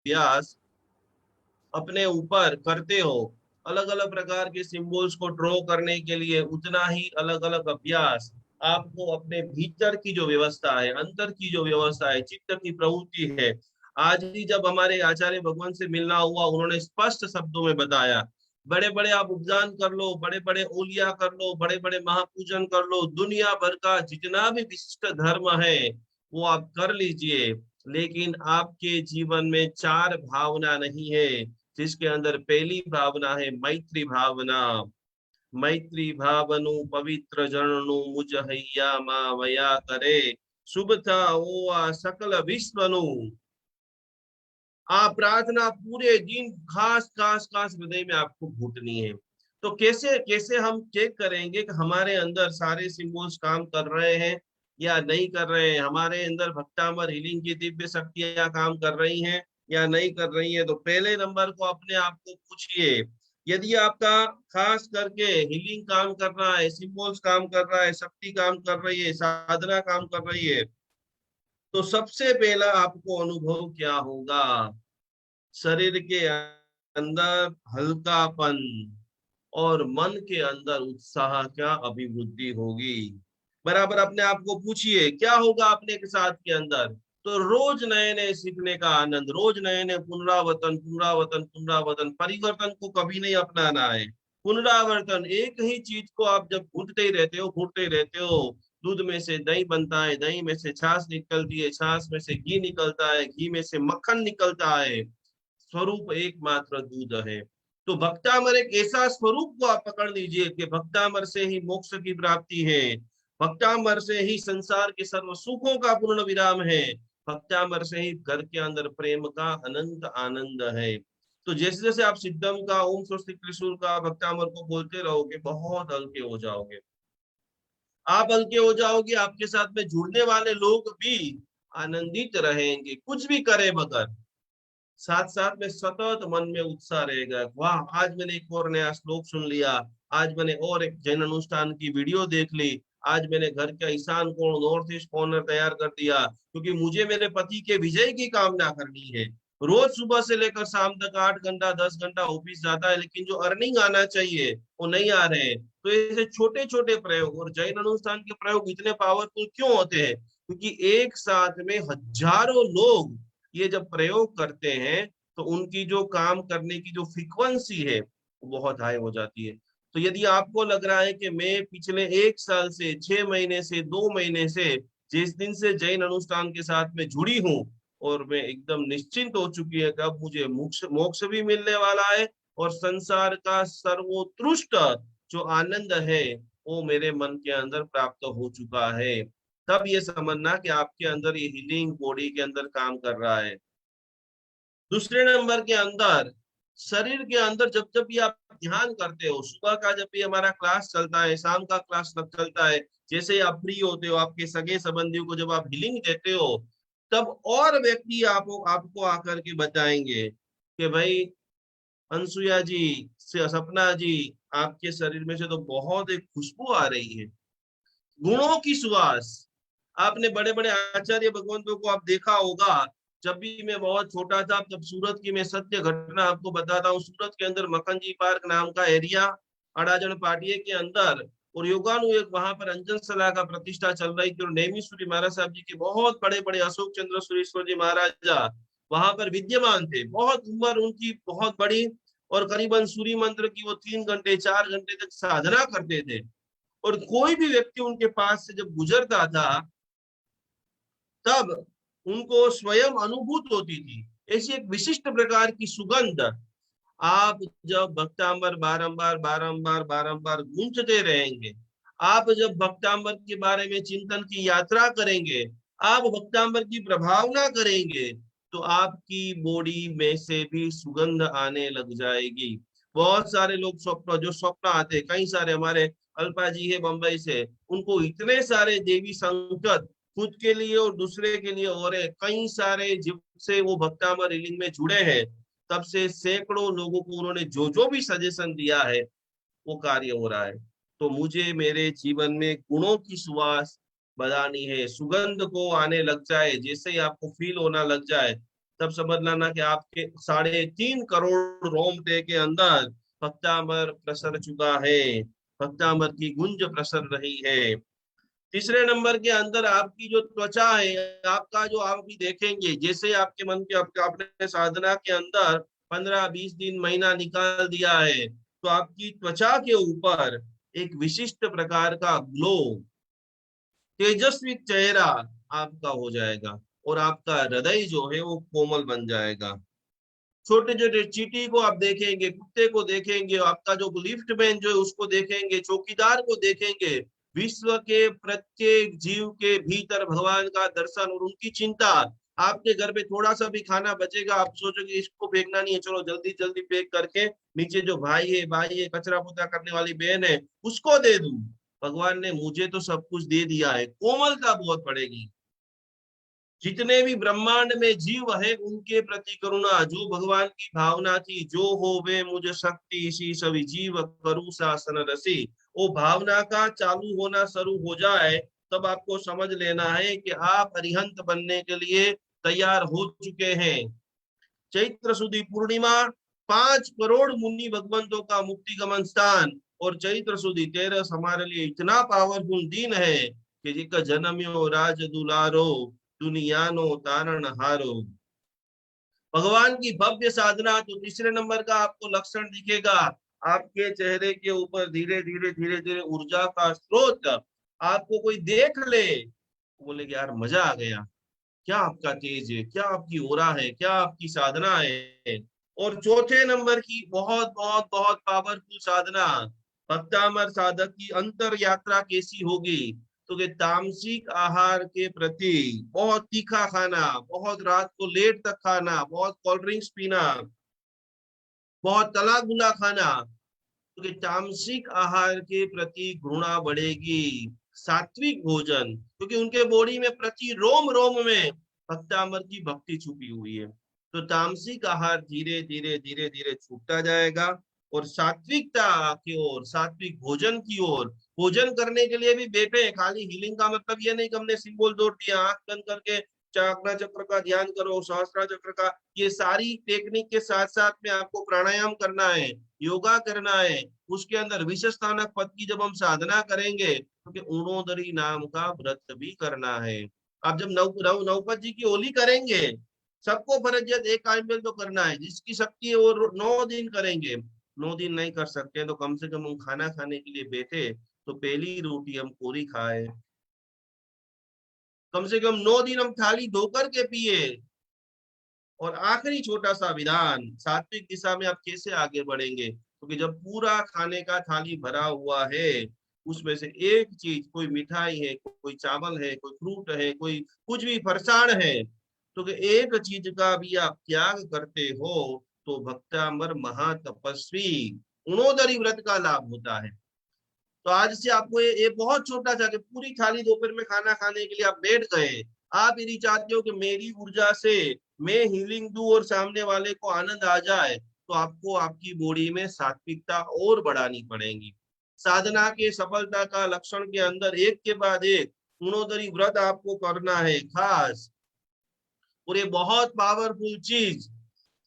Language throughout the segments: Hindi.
अभ्यास अपने ऊपर करते हो, अलग अलग प्रकार के सिंबल्स को ड्रॉ करने के लिए उतना ही अलग अलग अभ्यास आपको अपने भीतर की जो व्यवस्था है, अंतर की जो व्यवस्था है, चित्त की प्रवृत्ति है। आज ही जब हमारे आचार्य भगवान से मिलना हुआ, उन्होंने स्पष्ट शब्दों में बताया, बड़े बड़े आप उपदान कर लो, बड़े बड़े ओलिया कर लो, बड़े बड़े महापूजन कर लो, दुनिया भर का जितना भी विशिष्ट धर्म है वो आप कर लीजिए, लेकिन आपके जीवन में चार भावना नहीं है, जिसके अंदर पहली भावना है मैत्री भावना। मैत्री भावनु पवित्र जननु मुझ हैया मा वया करे, शुभ था वो सकल विश्वनु। आप प्रार्थना पूरे दिन खास खास खास हृदय में आपको घुटनी है। तो कैसे कैसे हम चेक करेंगे कि हमारे अंदर सारे सिंबल्स काम कर रहे हैं या नहीं कर रहे हैं, हमारे अंदर भक्तामर हीलिंग की दिव्य शक्तियां काम कर रही हैं या नहीं कर रही है? तो पहले नंबर को अपने आप को पूछिए, यदि आपका खास करके हीलिंग काम कर रहा है, सिंबल्स काम कर रहा है, शक्ति काम कर रही है, साधना काम कर रही है, तो सबसे पहला आपको अनुभव क्या होगा? शरीर के अंदर हल्कापन और मन के अंदर उत्साह क्या अभिवृद्धि होगी। बराबर अपने आप को पूछिए क्या होगा अपने के साथ के अंदर। तो रोज नए नए सीखने का आनंद, रोज नए नए पुनरावर्तन पुनरावर्तन पुनरावर्तन, परिवर्तन को कभी नहीं अपनाना है। पुनरावर्तन, एक ही चीज को आप जब भूनते ही रहते हो, भूनते ही रहते हो, दूध में से दही बनता है, दही में से छाछ निकलती है, छाछ में से घी निकलता है, घी में से मक्खन निकलता है, स्वरूप एकमात्र दूध है। तो भक्तामर एक ऐसा स्वरूप को आप पकड़ लीजिए कि भक्तामर से ही मोक्ष की प्राप्ति है, भक्तामर से ही संसार के सर्व सुखों का पूर्ण विराम है, भक्तामर से ही घर के अंदर प्रेम का अनंत आनंद है। तो जैसे जैसे आप सिद्धम का, ओम स्वस्ति त्रिशूल का, भक्तामर को बोलते रहोगे, बहुत हल्के हो जाओगे। आप हल्के हो जाओगे, आपके साथ में जुड़ने वाले लोग भी आनंदित रहेंगे, कुछ भी करे मगर साथ साथ में सतत मन में उत्साह रहेगा। वाह, आज मैंने एक और नया श्लोक सुन लिया, आज मैंने और एक जैन अनुष्ठान की वीडियो देख ली, आज मैंने घर का ईशान कोण, नॉर्थ ईस्ट कॉर्नर तैयार कर दिया, क्योंकि मुझे मेरे पति के विजय की कामना करनी है। रोज सुबह से लेकर शाम तक 8 घंटा 10 घंटा ऑफिस जाता है, लेकिन जो अर्निंग आना चाहिए वो नहीं आ रहे हैं। तो ऐसे छोटे छोटे प्रयोग, और जैन अनुष्ठान के प्रयोग इतने पावरफुल क्यों होते हैं? क्योंकि एक साथ में हजारों लोग ये जब प्रयोग करते हैं, तो उनकी जो काम करने की जो फ्रीक्वेंसी है वो बहुत हाई हो जाती है। तो यदि आपको लग रहा है कि मैं पिछले 1 साल से, 6 महीने से, 2 महीने से, जिस दिन से जैन अनुष्ठान के साथ में जुड़ी हूँ, और मैं एकदम निश्चिंत हो चुकी है कि अब मुझे मोक्ष मोक्ष भी मिलने वाला है, और संसार का सर्वोत्कृष्ट जो आनंद है वो मेरे मन के अंदर प्राप्त हो चुका है, तब ये समझना कि आपके अंदर ये हीलिंग बॉडी के अंदर काम कर रहा है। दूसरे नंबर के अंदर, शरीर के अंदर जब जब भी आप ध्यान करते हो, सुबह का जब भी हमारा क्लास चलता है, शाम का क्लास चलता है, जैसे ही आप फ्री होते हो, आपके सगे संबंधियों को जब आप हीलिंग देते हो, तब और व्यक्ति आपको आकर के बताएंगे कि भाई अनसुया जी, सपना जी, आपके शरीर में से तो बहुत एक खुशबू आ रही है, गुणों की सुवास। आपने बड़े बड़े आचार्य भगवंतों को आप देखा होगा। जब भी मैं बहुत छोटा था, तब सूरत की मैं सत्य घटना आपको बताता हूँ। सूरत के अंदर मक्खन जी पार्क नाम का एरिया, अड़ाजन पाटिये के अंदर, और योगानु एक वहां पर अंजन सलाह का प्रतिष्ठा चल रही थी, और नेमी सूरी महाराज साहब जी के बहुत बड़े बड़े अशोक चंद्र सुरेश्वर जी महाराजा वहां पर विद्यमान थे। बहुत उम्र उनकी बहुत बड़ी, और करीबन सूर्य मंत्र की वो 3 घंटे 4 घंटे तक साधना करते थे। और कोई भी व्यक्ति उनके पास से जब गुजरता था, तब उनको स्वयं अनुभूत होती थी ऐसी एक विशिष्ट प्रकार की सुगंध। आप जब भक्तांबर बारंबार बारंबार बारंबार गूंजते रहेंगे, आप जब भक्तांबर के बारे में चिंतन की यात्रा करेंगे, आप भक्तांबर की प्रभावना करेंगे, तो आपकी बॉडी में से भी सुगंध आने लग जाएगी। बहुत सारे लोग स्वप्न, जो स्वप्न आते हैं, कई सारे हमारे अल्पा जी है बंबई से, उनको इतने सारे देवी संकट खुद के लिए और दूसरे के लिए हो रहे, कई सारे जब से वो भक्तामर रीलिंग में जुड़े हैं, तब से सैकड़ों लोगों को उन्होंने जो जो भी सजेशन दिया है वो कार्य हो रहा है। तो मुझे मेरे जीवन में गुणों की सुवास बढ़ानी है, सुगंध को आने लग जाए, जैसे ही आपको फील होना लग जाए, तब समझ लाना कि आपके 3.5 करोड़ रोमटे के अंदर भक्तामर प्रसर चुका है, भक्तामर की गुंज प्रसर रही है। तीसरे नंबर के अंदर आपकी जो त्वचा है, आपका जो आप भी देखेंगे, जैसे आपके मन के आपने साधना के अंदर 15-20 दिन महीना निकाल दिया है, तो आपकी त्वचा के ऊपर एक विशिष्ट प्रकार का ग्लो, तेजस्वी चेहरा आपका हो जाएगा, और आपका हृदय जो है वो कोमल बन जाएगा। छोटे छोटे चींटी को आप देखेंगे, कुत्ते को देखेंगे, आपका जो लिफ्ट मैन जो है उसको देखेंगे, चौकीदार को देखेंगे, विश्व के प्रत्येक जीव के भीतर भगवान का दर्शन और उनकी चिंता। आपके घर में थोड़ा सा भी खाना बचेगा, आप सोचोगे इसको फेंकना नहीं है, चलो जल्दी जल्दी पैक करके नीचे जो भाई है कचरा पोता करने वाली बहन है उसको दे दूं। भगवान ने मुझे तो सब कुछ दे दिया है, कोमलता बहुत पड़ेगी। जितने भी ब्रह्मांड में जीव है उनके प्रति करुणा, जो भगवान की भावना थी, जो हो वे मुझ शक्ति इसी सभी जीव करु शासन रसी, वो भावना का चालू होना शुरू हो जाए, तब आपको समझ लेना है कि आप अरिहंत बनने के लिए तैयार हो चुके हैं। चैत्र सुदी पूर्णिमा, 5 करोड़ मुनि भगवंतों का मुक्ति गमन स्थान, और चैत्र सुदी 13 हमारे लिए इतना पावरफुल दिन है कि जिसका जन्म्यो राज दुलारो, दुनिया नो तारण हारो। भगवान की भव्य साधना, तो तीसरे नंबर का आपको लक्षण दिखेगा, आपके चेहरे के ऊपर धीरे धीरे धीरे धीरे ऊर्जा का स्रोत। आपको कोई देख ले बोले कि यार मजा आ गया, क्या आपका तेज है, क्या आपकी ओरा है, क्या आपकी साधना है। और चौथे नंबर की बहुत बहुत बहुत पावरफुल साधना, भक्तामर साधक की अंतर यात्रा कैसी होगी, तो कि तामसिक आहार के प्रति, बहुत तीखा खाना, बहुत रात को लेट तक खाना, बहुत कोल्ड ड्रिंक्स पीना, बहुत तला गुला खाना, क्योंकि तामसिक आहार के प्रति घृणा बढ़ेगी। सात्विक भोजन, क्योंकि उनके बॉडी में प्रति रोम रोम में भक्तामर की भक्ति छुपी हुई है, तो तामसिक आहार धीरे धीरे धीरे धीरे छूटता जाएगा, और सात्विकता की ओर, सात्विक भोजन की ओर। भोजन करने के लिए भी बैठे हैं, खाली हीलिंग का मतलब ये नहीं कि हमने सिंबल जोड़ दिया, आंख बंद करके चाकना चक्र का ध्यान करो, सहस्त्रा चक्र का, ये सारी टेक्निक के साथ साथ में आपको प्राणायाम करना है, योगा करना है। उसके अंदर विशेष स्थानक पद की जब हम साधना करेंगे, क्योंकि उणोदरी नाम का व्रत भी करना है। आप जब नवपत जी की होली करेंगे, सबको फर्जियत एक टाइम में तो करना है, जिसकी शक्ति है वो 9 दिन करेंगे। 9 दिन नहीं कर सकते तो कम से कम हम खाना खाने के लिए बैठे तो पहली रोटी हम पूरी खाए, कम से कम 9 दिन हम थाली धोकर के पिए। और आखिरी छोटा सा विधान, सात्विक दिशा में आप कैसे आगे बढ़ेंगे, क्योंकि जब पूरा खाने का थाली भरा हुआ है, उसमें से एक चीज, कोई मिठाई है, कोई चावल है, कोई फ्रूट है, कोई कुछ भी फरसाण है, तो कि एक चीज का भी आप त्याग करते हो, तो भक्तामर महातपस्वी उणोदरी व्रत का लाभ होता है। तो आज से आपको ये बहुत छोटा सा, कि पूरी थाली दोपहर में खाना खाने के लिए आप बैठ गए, आप यदि चाहते हो कि मेरी ऊर्जा से मैं हीलिंग दूं और सामने वाले को आनंद आ जाए, तो आपको आपकी बॉडी में सात्विकता और बढ़ानी पड़ेगी। साधना के सफलता का लक्षण के अंदर एक के बाद एक गुणोदरी व्रत आपको करना है खास। और ये बहुत पावरफुल चीज,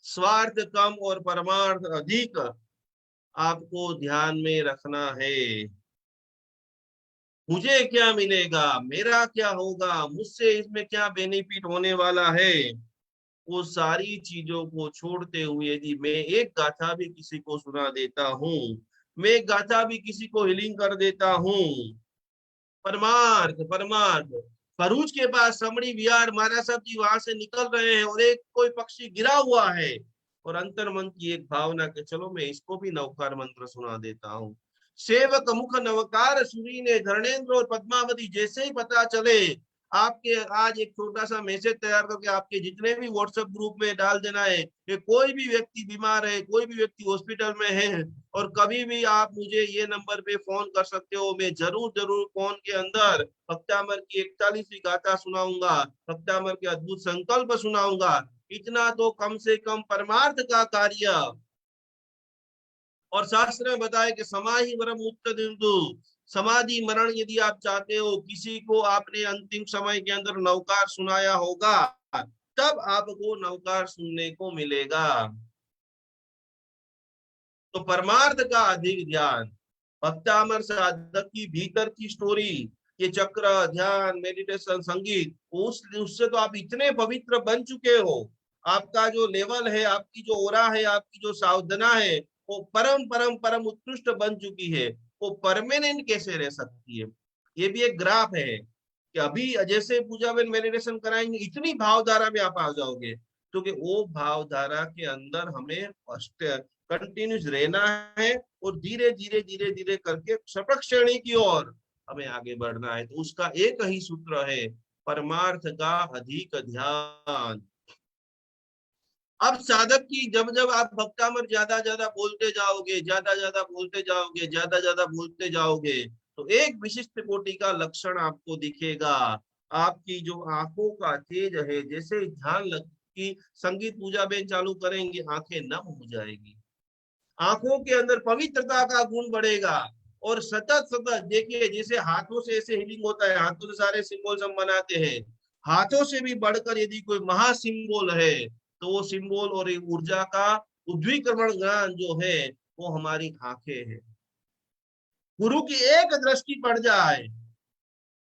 स्वार्थ कम और परमार्थ अधिक, आपको ध्यान में रखना है। मुझे क्या मिलेगा, मेरा क्या होगा, मुझसे इसमें क्या बेनिफिट होने वाला है, वो सारी चीजों को छोड़ते हुए यदि मैं एक गाथा भी किसी को सुना देता हूँ, मैं एक गाथा भी किसी को हीलिंग कर देता हूँ, परमार्थ परमार्थ। भरूच के पास समड़ी विहार महाराज साहब जी वहां से निकल रहे हैं और एक कोई पक्षी गिरा हुआ है, और अंतर मन की एक भावना के चलो मैं इसको भी नवकार मंत्र सुना देता हूँ। सेवक मुख नवकार सुरी ने धर्णेन्द्र और पद्मावती, जैसे ही पता चले, आपके आज एक छोटा सा मैसेज तैयार करके आपके जितने भी व्हाट्सएप ग्रुप में डाल देना है कि कोई भी व्यक्ति बीमार है, कोई भी व्यक्ति हॉस्पिटल में है, और कभी भी आप मुझे ये नंबर पे फोन कर सकते हो, मैं जरूर जरूर फोन के अंदर भक्तामर की 41वीं गाथा सुनाऊंगा, भक्तामर के अद्भुत संकल्प सुनाऊंगा। इतना तो कम से कम परमार्थ का कार्य। और शास्त्र में बताया कि समाहि वरम उत्तदिंदु, समाधि मरण यदि आप चाहते हो, किसी को आपने अंतिम समय के अंदर नवकार सुनाया होगा, तब आपको नवकार सुनने को मिलेगा। तो परमार्थ का अधिक ध्यान, भक्तामर साधक की भीतर की स्टोरी, ये चक्र, ध्यान, मेडिटेशन, संगीत, उससे तो आप इतने पवित्र बन चुके हो। आपका जो लेवल है, आपकी जो ओरा है, आपकी जो साधना है, वो परम परम परम उत्कृष्ट बन चुकी है। वो परमानेंट कैसे रह सकती है? ये भी एक ग्राफ है कि अभी जैसे पूजा में मेडिटेशन कराएंगे, इतनी भावधारा में आप आ जाओगे, क्योंकि वो भावधारा के अंदर हमें कंटिन्यूस रहना है, और धीरे धीरे धीरे धीरे करके सपक श्रेणी की ओर हमें आगे बढ़ना है। तो उसका एक ही सूत्र है, परमार्थ का अधिक ध्यान। अब साधक की जब जब आप भक्तामर ज्यादा ज्यादा बोलते जाओगे, ज्यादा ज्यादा बोलते जाओगे, ज्यादा ज्यादा बोलते जाओगे, तो एक विशिष्ट कोटि का लक्षण आपको दिखेगा। आपकी जो आंखों का तेज है, जैसे ध्यान लग की संगीत पूजा में चालू करेंगे, आंखें नम हो जाएगी, आंखों के अंदर पवित्रता का गुण बढ़ेगा। और सतत सतत देखिए, जैसे हाथों से ऐसे हीलिंग होता है, हाथों से सारे सिंबल्स हम बनाते हैं, हाथों से भी बढ़कर यदि कोई महा सिंबल है, तो वो सिंबल और ऊर्जा का उद्वीकरण ज्ञान जो है, वो हमारी आंखें है। गुरु की एक दृष्टि पड़ जाए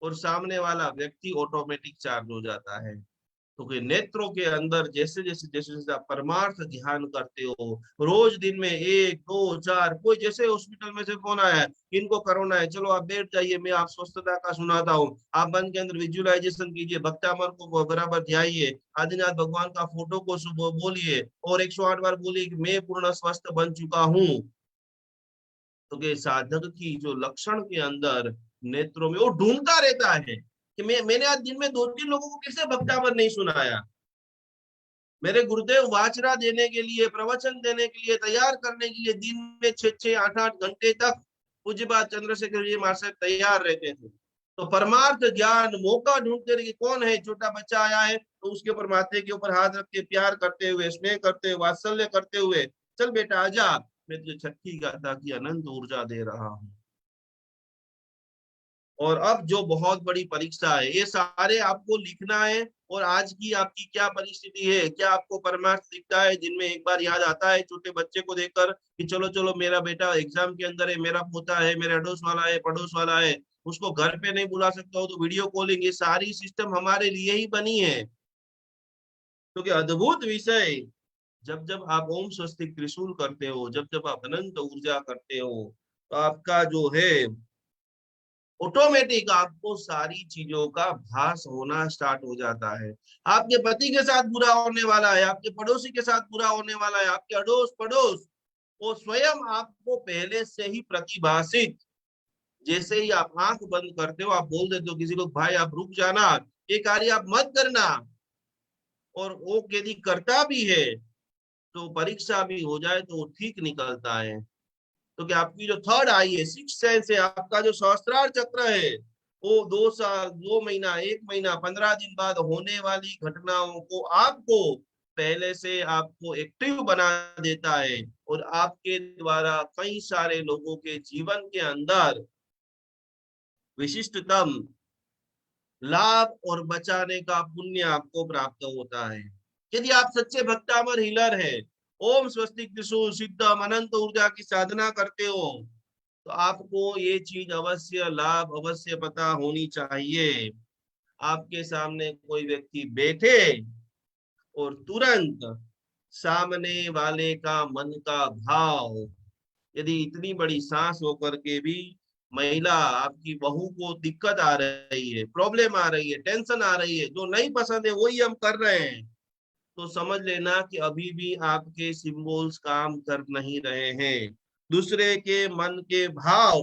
और सामने वाला व्यक्ति ऑटोमेटिक चार्ज हो जाता है। क्योंकि नेत्रों के अंदर जैसे जैसे जैसे जैसे आप परमार्थ ध्यान करते हो, रोज दिन में एक दो चार, कोई जैसे हॉस्पिटल में से फोन आया है, इनको कोरोना है, चलो आप बैठ जाइए, मैं आप स्वस्थता का सुनाता हूँ, आप मन के अंदर विजुअलाइजेशन कीजिए, भक्तामर को बराबर ध्याइए, आदिनाथ भगवान का फोटो को बोलिए, और 108 बार बोलिए कि मैं पूर्ण स्वस्थ बन चुका हूँ। तो के साधक की जो लक्षण के अंदर नेत्रों में वो ढूंढता रहता है कि मैंने आज दिन में 2-3 लोगों को कैसे भक्तामर नहीं सुनाया। मेरे गुरुदेव वाचरा देने के लिए, प्रवचन देने के लिए, तैयार करने के लिए दिन में 6-6, 8-8 घंटे तक पूज्य बात चंद्रशेखर जी महाराज तैयार रहते थे। तो परमार्थ ज्ञान मौका ढूंढते रहे, कौन है छोटा बच्चा आया है, तो उसके ऊपर माथे के ऊपर हाथ रख के प्यार करते हुए, स्नेह करते हुए, वात्सल्य करते हुए, चल बेटा आजा, मैं तुझे छठी गाथा की अनंत ऊर्जा दे रहा हूँ। और अब जो बहुत बड़ी परीक्षा है, ये सारे आपको लिखना है। और आज की आपकी क्या परिस्थिति है, क्या आपको परमार्थ दिखता है, जिनमें एक बार याद आता है छोटे बच्चे को देखकर कि चलो चलो मेरा बेटा एग्जाम के अंदर है, मेरा पोता है, मेरा अड़ोस वाला है, पड़ोस वाला है, उसको घर पे नहीं बुला सकता हो तो वीडियो कॉलिंग, ये सारी सिस्टम हमारे लिए ही बनी है। क्योंकि अद्भुत विषय, जब जब आप ओम स्वस्तिक त्रिशूल करते हो, जब जब आप अनंत ऊर्जा करते हो, तो आपका जो है ऑटोमेटिक आपको सारी चीजों का भास होना स्टार्ट हो जाता है। आपके पति के साथ बुरा होने वाला है, आपके पड़ोसी के साथ बुरा होने वाला है, आपके अड़ोस पड़ोस, वो स्वयं आपको पहले से ही प्रतिभाषित, जैसे ही आप आंख बंद करते हो, आप बोल देते हो किसी को, भाई आप रुक जाना, ये कार्य आप मत करना, और वो यदि करता भी है, तो परीक्षा भी हो जाए तो वो ठीक निकलता है। तो क्या आपकी जो थर्ड आई है, सिक्स सेंस है, आपका जो सहस्त्रार चक्र है, वो 2 साल, 2 महीना, 1 महीना, 15 दिन बाद होने वाली घटनाओं को आपको पहले से आपको एक्टिव बना देता है, और आपके द्वारा कई सारे लोगों के जीवन के अंदर विशिष्टतम लाभ और बचाने का पुण्य आपको प्राप्त होता है। यदि आप सच्चे भक्तामर हीलर है, ओम स्वस्तिक त्रिशूल सिद्धम अनंत ऊर्जा की साधना करते हो, तो आपको ये चीज अवश्य लाभ अवश्य पता होनी चाहिए। आपके सामने कोई व्यक्ति बैठे और तुरंत सामने वाले का मन का भाव, यदि इतनी बड़ी सांस होकर के भी महिला आपकी बहू को दिक्कत आ रही है, प्रॉब्लम आ रही है, टेंशन आ रही है, जो नहीं पसंद है वही हम कर रहे हैं, तो समझ लेना कि अभी भी आपके सिंबल्स काम कर नहीं रहे हैं। दूसरे के मन के भाव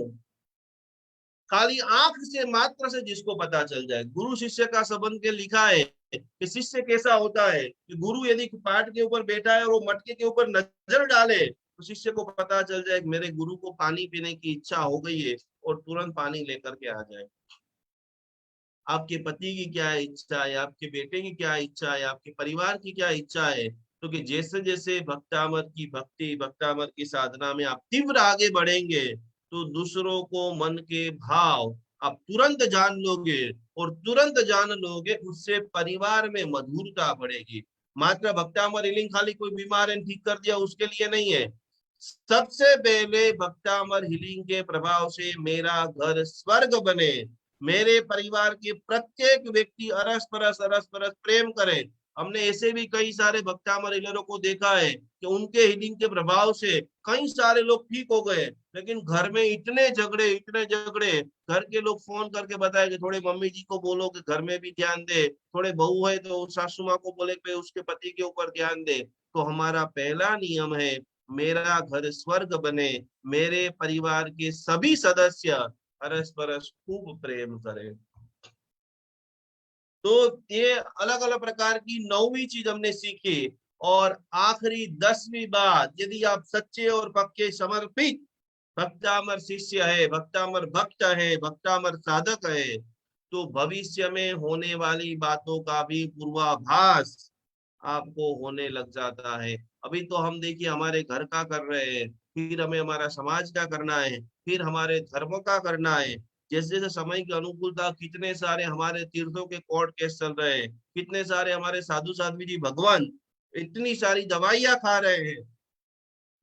खाली आंख से मात्र से जिसको पता चल जाए, गुरु शिष्य का संबंध के लिखा है कि शिष्य कैसा होता है, कि गुरु यदि पाठ के ऊपर बैठा है और वो मटके के ऊपर नजर डाले, तो शिष्य को पता चल जाए कि मेरे गुरु को पानी पीने की इच्छा हो गई है, और तुरंत पानी लेकर के आ जाए। आपके पति की क्या इच्छा है, आपके बेटे की क्या इच्छा है, आपके परिवार की क्या इच्छा है, क्योंकि तो जैसे जैसे भक्तामर की भक्ति, भक्तामर की साधना में आप तीव्र आगे बढ़ेंगे, तो दूसरों को मन के भाव आप तुरंत जान लोगे, और तुरंत जान लोगे उससे परिवार में मधुरता बढ़ेगी। मात्र भक्तामर हीलिंग खाली कोई बीमार है ठीक कर दिया उसके लिए नहीं है। सबसे पहले भक्तामर हीलिंग के प्रभाव से मेरा घर स्वर्ग बने, मेरे परिवार के प्रत्येक व्यक्ति अरस परस प्रेम करे। हमने ऐसे भी कई सारे भक्तामर हीलरों को देखा है कि उनके हीलिंग के प्रभाव से कई सारे लोग ठीक हो गए, लेकिन घर में इतने झगड़े, घर के लोग फोन करके बताए कि थोड़े मम्मी जी को बोलो कि घर में भी ध्यान दे, थोड़े बहू है तो सासू माँ को बोले कि उसके पति के ऊपर ध्यान दे। तो हमारा पहला नियम है, मेरा घर स्वर्ग बने, मेरे परिवार के सभी सदस्य परस परस खूब प्रेम करें। तो ये अलग अलग प्रकार की 9वीं चीज हमने सीखी। और आखिरी 10वीं बात, यदि आप सच्चे और पक्के समर्पित भक्तामर शिष्य है, भक्तामर भक्त है, भक्तामर साधक है, तो भविष्य में होने वाली बातों का भी पूर्वाभास आपको होने लग जाता है। अभी तो हम देखिए हमारे घर का कर रहे हैं, फिर हमें हमारा समाज का करना है, फिर हमारे धर्म का करना है। जैसे जैसे समय की अनुकूलता, कितने सारे हमारे तीर्थों के कोर्ट केस चल रहे हैं, कितने सारे हमारे साधु साध्वी जी भगवान इतनी सारी दवाइयां खा रहे हैं।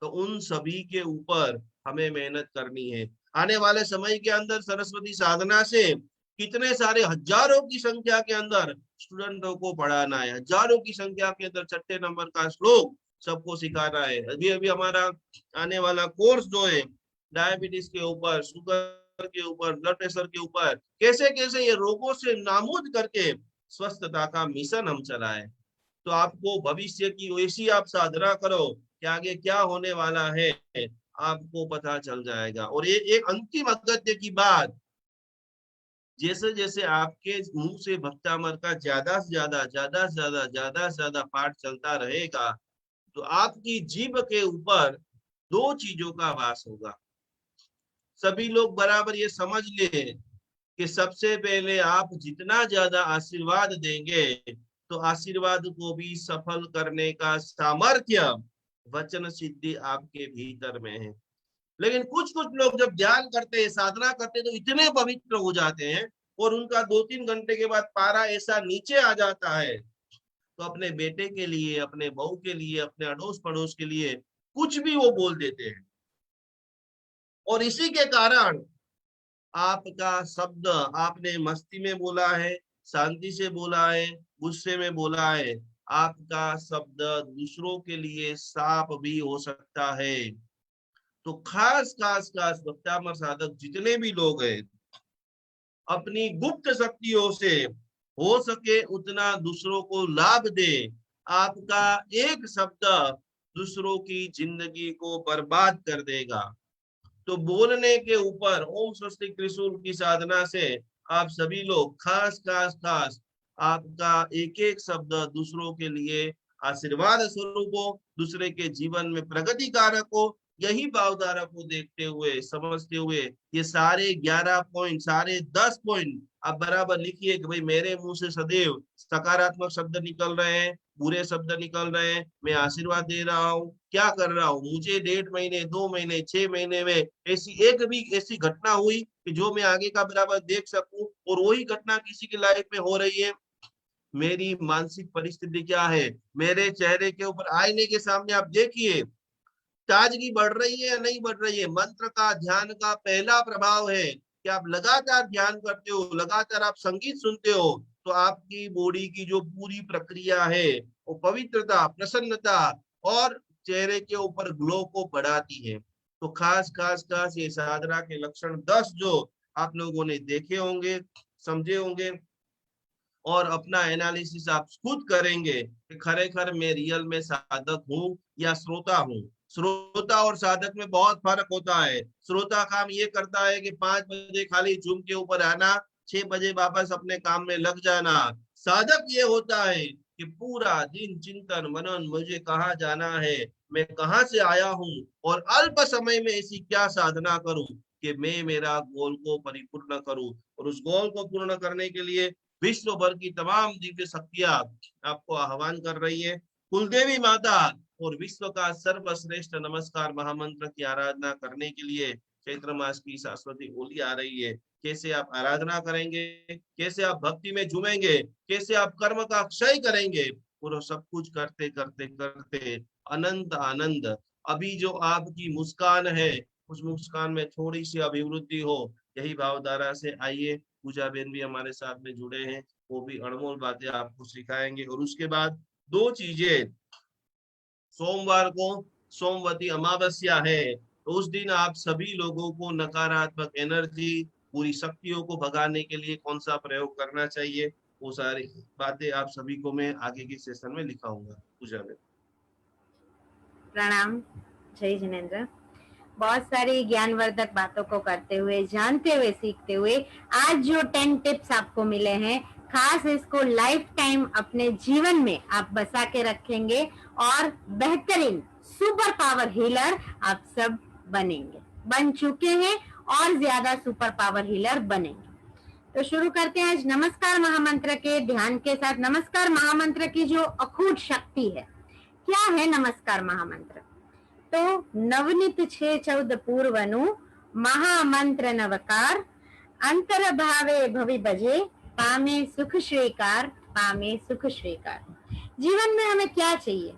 तो उन सभी के ऊपर हमें मेहनत करनी है। आने वाले समय के अंदर सरस्वती साधना से कितने सारे हजारों की संख्या के अंदर स्टूडेंटों को पढ़ाना है, हजारों की संख्या के अंदर छठे नंबर का श्लोक सबको सिखाना है। अभी अभी हमारा आने वाला कोर्स जो है डायबिटीज के ऊपर, शुगर के ऊपर, ब्लड प्रेशर के ऊपर, कैसे कैसे ये रोगों से नामूद करके स्वस्थता का मिशन हम चलाए। तो आपको भविष्य की वैसी आप साधना करो कि आगे क्या होने वाला है आपको पता चल जाएगा। और ये एक अंतिम अगत्य की बात, जैसे जैसे आपके मुंह से भक्तामर का ज्यादा से ज्यादा पाठ चलता रहेगा, तो आपकी जीभ के ऊपर 2 चीजों का वास होगा। सभी लोग बराबर ये समझ ले कि सबसे पहले आप जितना ज्यादा आशीर्वाद देंगे, तो आशीर्वाद को भी सफल करने का सामर्थ्य, वचन सिद्धि आपके भीतर में है। लेकिन कुछ कुछ लोग जब ध्यान करते हैं, साधना करते हैं, तो इतने पवित्र हो जाते हैं, और उनका 2-3 घंटे के बाद पारा ऐसा नीचे आ जाता है, तो अपने बेटे के लिए, अपने बहू के लिए, अपने अड़ोस पड़ोस के लिए कुछ भी वो बोल देते हैं। और इसी के कारण आपका शब्द आपने मस्ती में बोला है, शांति से बोला है, गुस्से में बोला है, आपका शब्द दूसरों के लिए साप भी हो सकता है। तो खास खास खास भक्तामर साधक जितने भी लोग हैं, अपनी गुप्त शक्तियों से हो सके उतना दूसरों को लाभ दे। आपका एक शब्द दूसरों की जिंदगी को बर्बाद कर देगा। तो बोलने के ऊपर ओम स्वस्ति त्रिशूल की साधना से आप सभी लोग खास खास खास आपका एक एक शब्द दूसरों के लिए आशीर्वाद स्वरूप हो, दूसरे के जीवन में प्रगति कारक हो। यही भावधारा को देखते हुए, समझते हुए, ये सारे 11 पॉइंट, सारे 10 पॉइंट आप बराबर लिखिए कि भाई मेरे मुंह से सदैव सकारात्मक शब्द निकल रहे हैं, बुरे शब्द निकल रहे हैं, मैं आशीर्वाद दे रहा हूँ, क्या कर रहा हूँ। मुझे 1.5 महीने, 2 महीने, 6 महीने में ऐसी एक भी ऐसी घटना हुई कि जो मैं आगे का बराबर देख सकूं, और वही घटना किसी की लाइफ में हो रही है। मेरी मानसिक परिस्थिति क्या है, मेरे चेहरे के ऊपर आईने के सामने आप देखिए, ताजगी बढ़ रही है या नहीं बढ़ रही है। मंत्र का, ध्यान का पहला प्रभाव है कि आप लगातार ध्यान करते हो, लगातार आप संगीत सुनते हो, तो आपकी बॉडी की जो पूरी प्रक्रिया है वो पवित्रता, प्रसन्नता और चेहरे के ऊपर ग्लो को बढ़ाती है। तो खास खास खास ये साधना के लक्षण 10 जो आप लोगों ने देखे होंगे, समझे होंगे, और अपना एनालिसिस आप खुद करेंगे कि खरेखर मैं रियल में साधक हूँ या श्रोता हूँ। श्रोता और साधक में बहुत फर्क होता है। श्रोता काम ये करता है कि 5 बजे खाली जूम के ऊपर आना, 6 बजे वापस अपने काम में लग जाना। साधक ये होता है कि पूरा दिन चिंतन मनन, मुझे कहाँ जाना है, मैं कहाँ से आया हूँ, और अल्प समय में ऐसी क्या साधना करूं कि मैं मेरा गोल को परिपूर्ण करूं। और उस गोल को पूर्ण करने के लिए विश्व भर की तमाम दिव्य शक्तियां आपको आह्वान कर रही है। कुलदेवी माता और विश्व का सर्वश्रेष्ठ नमस्कार महामंत्र की आराधना करने के लिए चैत्र मास की सरस्वती होली आ रही है, कैसे आप आराधना करेंगे, कैसे आप भक्ति में झूमेंगे, कैसे आप कर्म का क्षय करेंगे, और सब कुछ करते करते करते अनंत आनंद, अभी जो आपकी मुस्कान है उस मुस्कान में थोड़ी सी अभिवृद्धि हो, यही भावधारा से आइए। पूजा बहन भी हमारे साथ में जुड़े हैं, वो भी अनमोल बातें आपको सिखाएंगे। और उसके बाद दो चीजें, सोमवार को सोमवती अमावस्या है, तो उस दिन आप सभी लोगों को नकारात्मक एनर्जी, पूरी शक्तियों को भगाने के लिए कौन सा प्रयोग करना चाहिए, वो सारी बातें आप सभी को मैं आगे के सेशन में लिखाऊंगा पूजा में। प्रणाम। जय जिनेन्द्र। बहुत सारी ज्ञानवर्धक बातों को करते हुए, जानते हुए, सीखते हुए आज जो 10 टिप्स आपको मिले हैं, खास इसको लाइफ टाइम अपने जीवन में आप बसा के रखेंगे और बेहतरीन सुपर पावर हीलर आप सब बनेंगे, बन चुके हैं और ज्यादा सुपर पावर हीलर बनेंगे। तो शुरू करते हैं आज नमस्कार महामंत्र के ध्यान के साथ। नमस्कार महामंत्र की जो अखूट शक्ति है, क्या है नमस्कार महामंत्र? तो नवनीत 614 पूर्वनु महामंत्र नवकार, अंतर भावे भवि बजे, पामे सुख स्वीकार, पामे सुख स्वीकार। जीवन में हमें क्या चाहिए?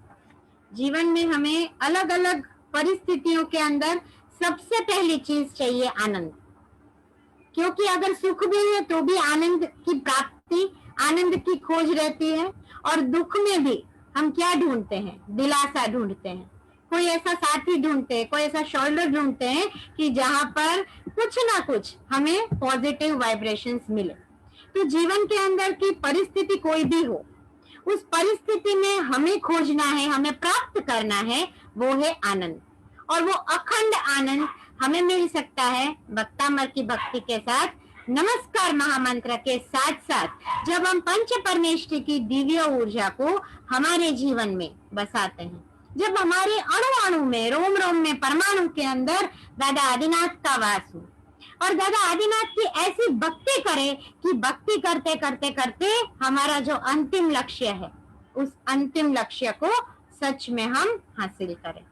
जीवन में हमें अलग अलग परिस्थितियों के अंदर सबसे पहली चीज चाहिए आनंद, क्योंकि अगर सुख भी है तो भी आनंद की प्राप्ति, आनंद की खोज रहती है। और दुख में भी हम क्या ढूंढते हैं? दिलासा ढूंढते हैं, कोई ऐसा साथी ढूंढते हैं, कोई ऐसा शोल्डर ढूंढते हैं कि जहां पर कुछ ना कुछ हमें पॉजिटिव वाइब्रेशंस मिले। तो जीवन के अंदर की परिस्थिति कोई भी हो, उस परिस्थिति में हमें खोजना है, हमें प्राप्त करना है, वो है आनंद। और वो अखंड आनंद हमें मिल सकता है भक्तामर की भक्ति के साथ, नमस्कार महामंत्र के साथ साथ, जब हम पंच परमेष्टि की दिव्य ऊर्जा को हमारे जीवन में बसाते हैं, जब हमारे अणु अणु में, रोम रोम में, परमाणु के अंदर दादा आदिनाथ का वास हो और दादा आदिनाथ की ऐसी भक्ति करें कि भक्ति करते करते करते हमारा जो अंतिम लक्ष्य है, उस अंतिम लक्ष्य को सच में हम हासिल करें।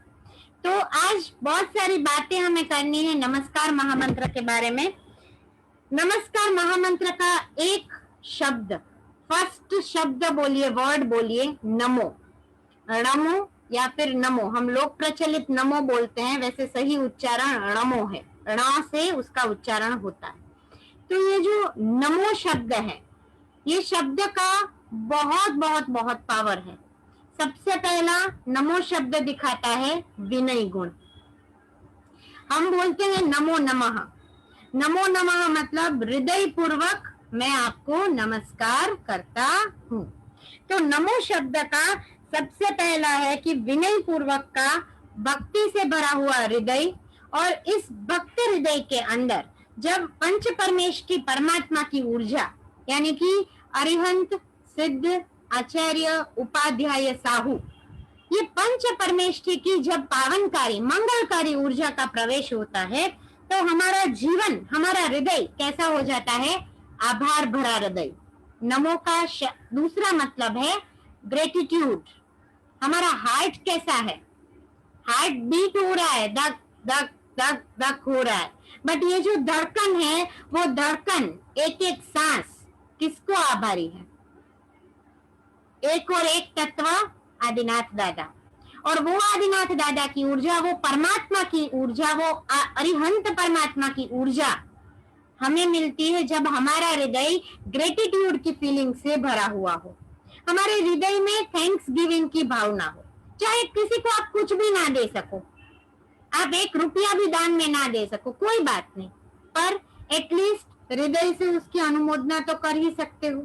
तो आज बहुत सारी बातें हमें करनी है नमस्कार महामंत्र के बारे में। नमस्कार महामंत्र का एक शब्द, फर्स्ट शब्द बोलिए, वर्ड बोलिए, नमो। नमो या फिर नमो, हम लोग प्रचलित नमो बोलते हैं, वैसे सही उच्चारण नमो है, ण से उसका उच्चारण होता है। तो ये जो नमो शब्द है, ये शब्द का बहुत बहुत बहुत पावर है। सबसे पहला नमो शब्द दिखाता है विनय गुण। हम बोलते हैं नमो नमः। नमो नमः मतलब हृदय पूर्वक मैं आपको नमस्कार करता हूँ। तो नमो शब्द का सबसे पहला है कि विनय पूर्वक का, भक्ति से भरा हुआ हृदय, और इस भक्त हृदय के अंदर जब पंच परमेश की परमात्मा की ऊर्जा, यानी कि अरिहंत, सिद्ध, आचार्य, उपाध्याय, साहू, ये पंच परमेष्टि की जब पावनकारी, मंगलकारी ऊर्जा का प्रवेश होता है, तो हमारा जीवन, हमारा हृदय कैसा हो जाता है? आभार भरा हृदय। नमो का दूसरा मतलब है ग्रेटिट्यूड। हमारा हार्ट कैसा है? हार्ट बीट हो रहा है, धक धक धक धक हो रहा है, बट ये जो धड़कन है, वो धड़कन, एक एक सांस किसको आभारी है? एक और एक तत्व आदिनाथ दादा। और वो आदिनाथ दादा की ऊर्जा, वो परमात्मा की ऊर्जा, वो अरिहंत परमात्मा की ऊर्जा हमें मिलती है जब हमारा हृदय ग्रेटिट्यूड की फीलिंग से भरा हुआ हो, हमारे हृदय में थैंक्स गिविंग की भावना हो। चाहे किसी को आप कुछ भी ना दे सको, आप 1 रुपया भी दान में ना दे सको, कोई बात नहीं, पर एटलीस्ट हृदय से उसकी अनुमोदना तो कर ही सकते हो,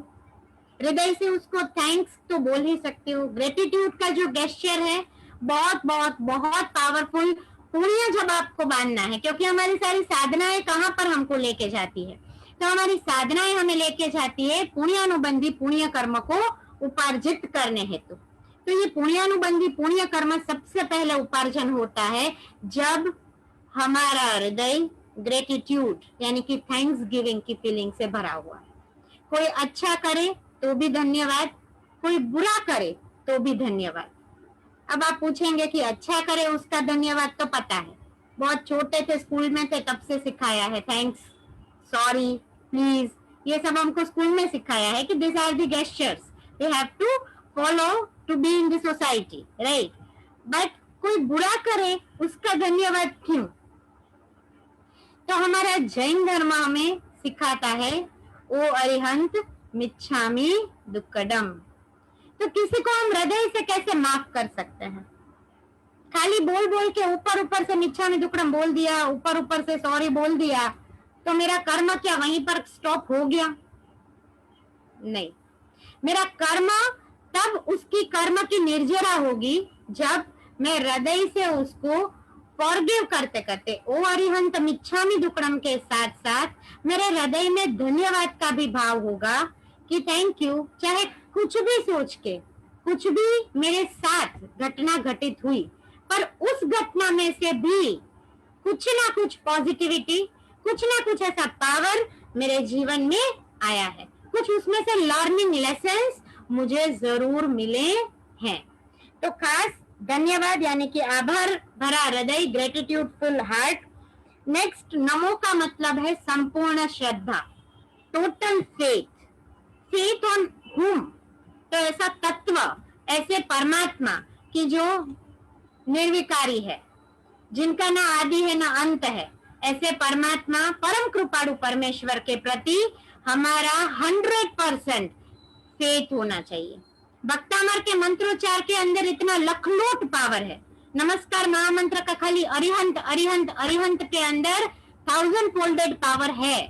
हृदय से उसको थैंक्स तो बोल ही सकते हो। ग्रेटिट्यूड का जो गेस्चर है, बहुत बहुत बहुत पावरफुल। पुण्य जब आपको बांधना है, क्योंकि हमारी सारी साधनाएं कहाँ पर हमको लेके जाती है? तो हमारी साधनाएं हमें लेके जाती है पुण्यानुबंधी पुण्य कर्म को उपार्जित करने हेतु। तो ये पुण्यानुबंधी पुण्य कर्म सबसे पहले उपार्जन होता है जब हमारा हृदय ग्रेटिट्यूड यानी कि थैंक्स गिविंग की फीलिंग से भरा हुआ है। कोई अच्छा करे तो भी धन्यवाद, कोई बुरा करे तो भी धन्यवाद। अब आप पूछेंगे कि अच्छा करे उसका धन्यवाद तो पता है, बहुत छोटे थे, स्कूल में थे, तब से सिखाया है, थैंक्स, सॉरी, प्लीज, ये सब हमको स्कूल में सिखाया है कि this are the gestures we have to follow to be in the society, right. But कोई बुरा करे उसका धन्यवाद क्यों? तो हमारा जैन धर्म हमें सिखाता है ओ अरिहंत मिच्छामी दुक्कडम। तो किसी को हम हृदय से कैसे माफ कर सकते हैं? खाली बोल बोल के ऊपर ऊपर से मिच्छामी दुक्कडम बोल दिया, ऊपर ऊपर से सॉरी बोल दिया, तो मेरा कर्म क्या वहीं पर स्टॉप हो गया? नहीं, मेरा कर्म तब उसकी कर्म की निर्जरा होगी जब मैं हृदय से उसको फॉरगिव करते करते ओ अरिहंत मिच्छामी दुक्कडम के साथ साथ मेरे हृदय में धन्यवाद का भी भाव होगा कि थैंक यू, चाहे कुछ भी सोच के, कुछ भी मेरे साथ घटना घटित हुई, पर उस घटना में से भी कुछ ना कुछ पॉजिटिविटी, कुछ ना कुछ ऐसा पावर मेरे जीवन में आया है, कुछ उसमें से लर्निंग लेसन्स मुझे जरूर मिले हैं। तो खास धन्यवाद यानी कि आभार भरा हृदय, ग्रेटिट्यूडफुल हार्ट। नेक्स्ट, नमो का मतलब है संपूर्ण श्रद्धा, टोटल फेथ। फेथ ऑन हुम? तो ऐसा तत्व, ऐसे परमात्मा की जो निर्विकारी है, जिनका ना आदि है ना अंत है, ऐसे परमात्मा परम कृपाणु परमेश्वर के प्रति हमारा 100% फेथ होना चाहिए। भक्तामर के मंत्रोच्चार के अंदर इतना लखलोट पावर है। नमस्कार महामंत्र का खाली अरिहंत अरिहंत अरिहंत के अंदर 1000 फोल्डेड पावर है,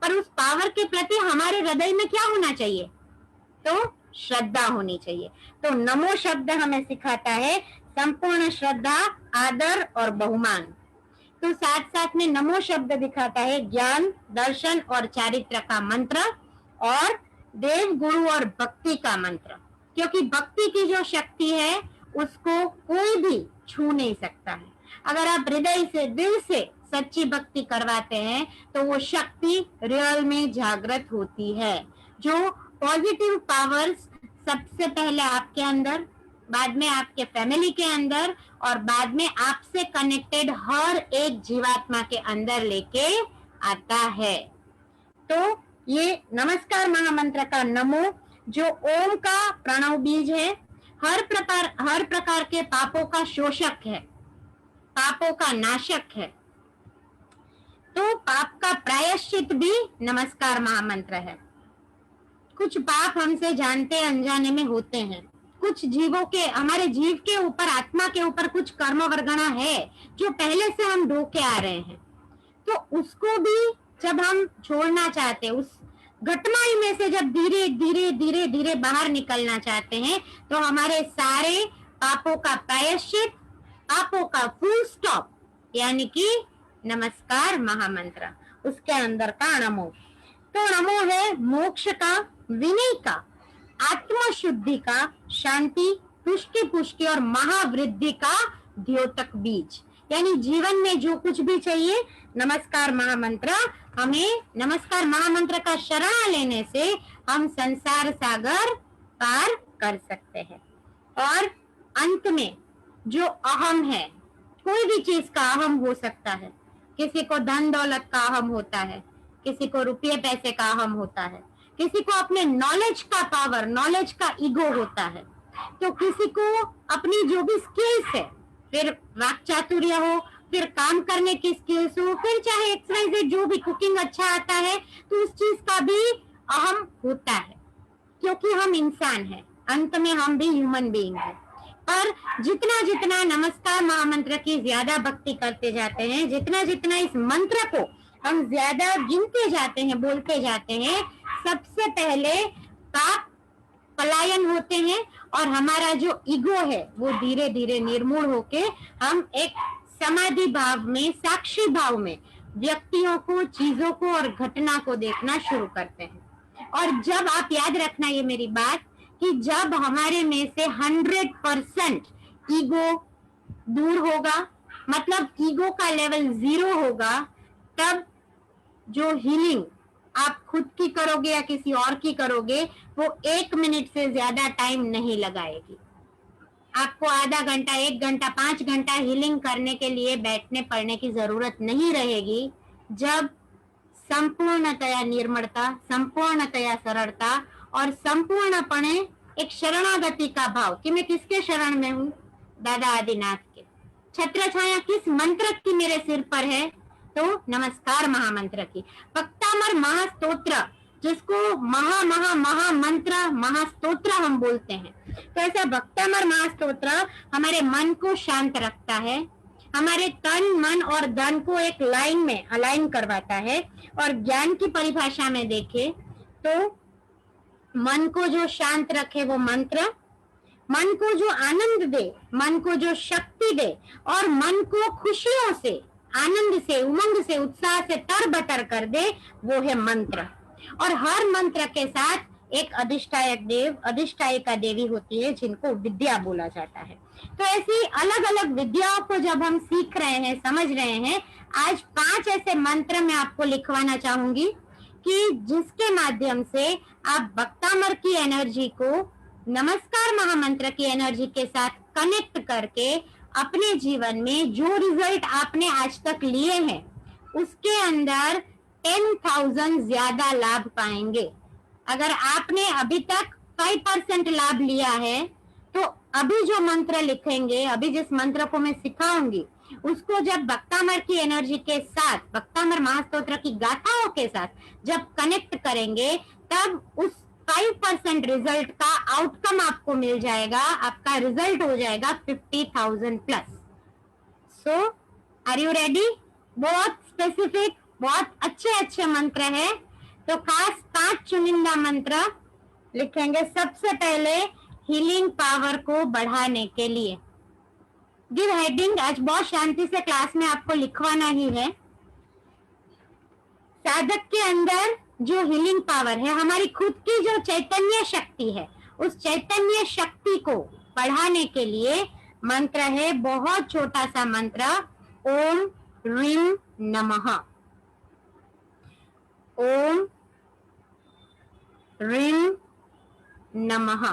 पर उस पावर के प्रति हमारे हृदय में क्या होना चाहिए? तो श्रद्धा होनी चाहिए। तो नमो शब्द हमें सिखाता है संपूर्ण श्रद्धा, आदर और बहुमान। तो साथ साथ में नमो शब्द दिखाता है ज्ञान, दर्शन और चारित्र का मंत्र, और देव, गुरु और भक्ति का मंत्र। क्योंकि भक्ति की जो शक्ति है उसको कोई भी छू नहीं सकता है। अगर आप हृदय से, दिल से सच्ची भक्ति करवाते हैं तो वो शक्ति रियल में जागृत होती है। जो पॉजिटिव पावर्स सबसे पहले आपके अंदर, बाद में आपके फैमिली के अंदर, और बाद में आपसे कनेक्टेड हर एक जीवात्मा के अंदर लेके आता है। तो ये नमस्कार महामंत्र का नमो, जो ओम का प्रणव बीज है, हर प्रकार के पापों का शोषक है, पापों का नाशक है। तो पाप का प्रायश्चित भी नमस्कार महामंत्र है। कुछ पाप हमसे जानते अनजाने में होते हैं, कुछ जीवों के, हमारे जीव के ऊपर, आत्मा के ऊपर कुछ कर्म वर्गणा है जो पहले से हम ढोके आ रहे हैं। तो उसको भी जब हम छोड़ना चाहते हैं, उस घटनाई में से जब धीरे धीरे धीरे धीरे बाहर निकलना चाहते हैं, तो हमारे सारे पापों का प्रायश्चित, पापों का फुल स्टॉप यानी कि नमस्कार महामंत्र, उसके अंदर का नमो। तो नमो है मोक्ष का, विनय का, आत्मशुद्धि का, शांति, तुष्टि पुष्टि और महावृद्धि का द्योतक बीज। यानी जीवन में जो कुछ भी चाहिए, नमस्कार महामंत्र, हमें नमस्कार महामंत्र का शरण लेने से हम संसार सागर पार कर सकते हैं। और अंत में जो अहम है, कोई भी चीज का अहम हो सकता है। किसी को धन दौलत का अहम होता है, किसी को रुपये पैसे का अहम होता है, किसी को अपने नॉलेज का पावर, नॉलेज का ईगो होता है, तो किसी को अपनी जो भी स्किल्स है, फिर वाक चातुर्य हो, फिर काम करने की स्किल्स हो, फिर चाहे एक्सरसाइज, जो भी कुकिंग अच्छा आता है, तो उस चीज का भी अहम होता है, क्योंकि हम इंसान हैं, अंत में हम भी ह्यूमन बीइंग हैं। पर जितना जितना नमस्कार महामंत्र की ज्यादा भक्ति करते जाते हैं, जितना जितना इस मंत्र को हम ज्यादा गिनते जाते हैं, बोलते जाते हैं, सबसे पहले पाप पलायन होते हैं और हमारा जो ईगो है वो धीरे धीरे निर्मूल होके हम एक समाधि भाव में, साक्षी भाव में व्यक्तियों को, चीजों को और घटना को देखना शुरू करते हैं। और जब आप याद रखना ये मेरी बात, कि जब हमारे में से 100% ईगो दूर होगा, मतलब ईगो का लेवल 0 होगा, तब जो हीलिंग आप खुद की करोगे या किसी और की करोगे, वो 1 मिनट से ज्यादा टाइम नहीं लगाएगी। आपको आधा घंटा, 1 घंटा, 5 घंटा हीलिंग करने के लिए बैठने पड़ने की जरूरत नहीं रहेगी, जब संपूर्णतया निर्मलता, संपूर्णतया सरलता और संपूर्णपणे एक शरणागति का भाव कि मैं किसके शरण में हूँ, दादा आदिनाथ के। छत्र छाया किस मंत्र की मेरे सिर पर है, तो नमस्कार महामंत्र की। भक्तामर महास्तोत्र, जिसको महा महा महा मंत्र महास्तोत्र हम बोलते हैं, तो ऐसा भक्तामर महास्तोत्र हमारे मन को शांत रखता है, हमारे तन मन और धन को एक लाइन में अलाइन करवाता है। और ज्ञान की परिभाषा में देखें तो मन को जो शांत रखे वो मंत्र, मन को जो आनंद दे, मन को जो शक्ति दे और मन को खुशियों से, आनंद से, उमंग से, उत्साह से तरबतर कर दे, वो है मंत्र। और हर मंत्र के साथ एक अधिष्ठायक देव, अधिष्ठायिका देवी होती है, जिनको विद्या बोला जाता है। तो ऐसी अलग अलग विद्याओं को जब हम सीख रहे हैं, समझ रहे हैं, आज 5 ऐसे मंत्र मैं आपको लिखवाना चाहूंगी कि जिसके माध्यम से आप भक्तामर की एनर्जी को नमस्कार महामंत्र की एनर्जी के साथ कनेक्ट करके अपने जीवन में जो रिजल्ट आपने आज तक लिए हैं उसके अंदर 10,000 ज्यादा लाभ पाएंगे। अगर आपने अभी तक 5% लाभ लिया है तो अभी जो मंत्र लिखेंगे, अभी जिस मंत्र को मैं सिखाऊंगी, उसको जब भक्तामर की एनर्जी के साथ, भक्तामर महास्तोत्र की गाथाओं के साथ जब कनेक्ट करेंगे, तब उस 5% रिजल्ट का आउटकम आपको मिल जाएगा। आपका रिजल्ट हो जाएगा 50,000 plus. So are you ready? बहुत स्पेसिफिक, बहुत अच्छे अच्छे मंत्र है। तो खास 5 चुनिंदा मंत्र लिखेंगे। सबसे पहले हीलिंग पावर को बढ़ाने के लिए गिव हेडिंग, आज बहुत शांति से क्लास में आपको लिखवाना ही है। साधक के अंदर जो हीलिंग पावर है, हमारी खुद की जो चैतन्य शक्ति है, उस चैतन्य शक्ति को बढ़ाने के लिए मंत्र है, बहुत छोटा सा मंत्र, ओम ह्रीं नमः। ओम ह्रीं नमः।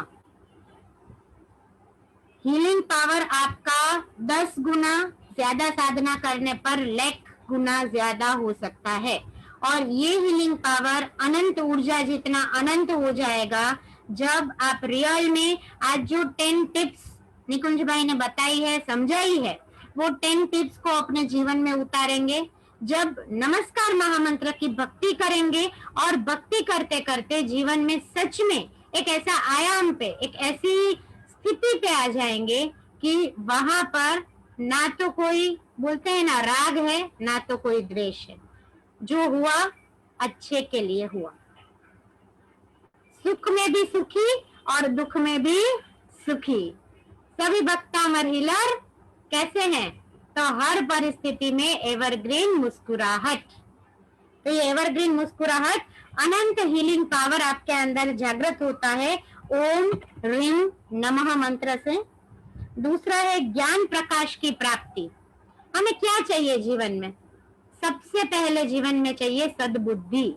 हीलिंग पावर आपका 10 गुना ज्यादा साधना करने पर लाख गुना ज्यादा हो सकता है। और ये हीलिंग पावर अनंत ऊर्जा जितना अनंत हो जाएगा जब आप रियल में आज जो 10 टिप्स निकुंज भाई ने बताई है, समझाई है, वो 10 टिप्स को अपने जीवन में उतारेंगे। जब नमस्कार महामंत्र की भक्ति करेंगे और भक्ति करते करते जीवन में सच में एक ऐसा आयाम पे, एक ऐसी स्थिति पे आ जाएंगे कि वहां पर ना तो कोई, बोलते हैं ना, राग है, ना तो कोई द्वेष है। जो हुआ अच्छे के लिए हुआ। सुख में भी सुखी और दुख में भी सुखी। सभी भक्तामर हीलर कैसे हैं? तो हर परिस्थिति में एवरग्रीन मुस्कुराहट। तो ये एवरग्रीन मुस्कुराहट, अनंत हीलिंग पावर आपके अंदर जागृत होता है ओम ह्रीं नमः मंत्र से। दूसरा है ज्ञान प्रकाश की प्राप्ति। हमें क्या चाहिए जीवन में? सबसे पहले जीवन में चाहिए सद्बुद्धि,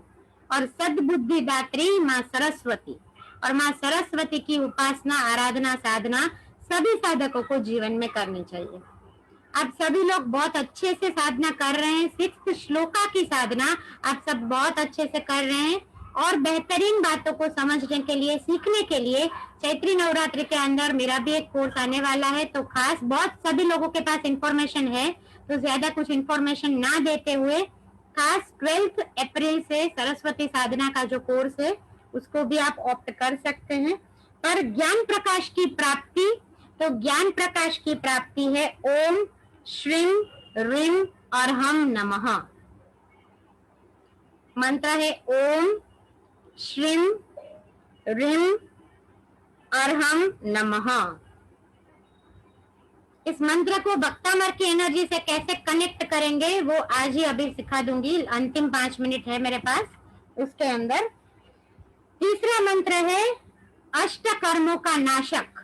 और सद्बुद्धि दात्री माँ सरस्वती। और माँ सरस्वती की उपासना, आराधना, साधना सभी साधकों को जीवन में करनी चाहिए। आप सभी लोग बहुत अच्छे से साधना कर रहे हैं। 6th श्लोका की साधना आप सब बहुत अच्छे से कर रहे हैं। और बेहतरीन बातों को समझने के लिए, सीखने के लिए चैत्री नवरात्रि के अंदर मेरा भी एक कोर्स आने वाला है। तो खास बहुत सभी लोगों के पास इंफॉर्मेशन है, तो ज्यादा कुछ इंफॉर्मेशन ना देते हुए खास 12 अप्रैल से सरस्वती साधना का जो कोर्स है उसको भी आप ऑप्ट कर सकते हैं। पर ज्ञान प्रकाश की प्राप्ति, तो ज्ञान प्रकाश की प्राप्ति है ओम श्रीं ह्रीं और हम नमः। मंत्र है ओम श्रीं ह्रीं और हम नमः। इस मंत्र को भक्तामर की एनर्जी से कैसे कनेक्ट करेंगे वो आज ही अभी सिखा दूंगी। अंतिम 5 मिनट है मेरे पास उसके अंदर। तीसरा मंत्र है अष्ट कर्मों का नाशक।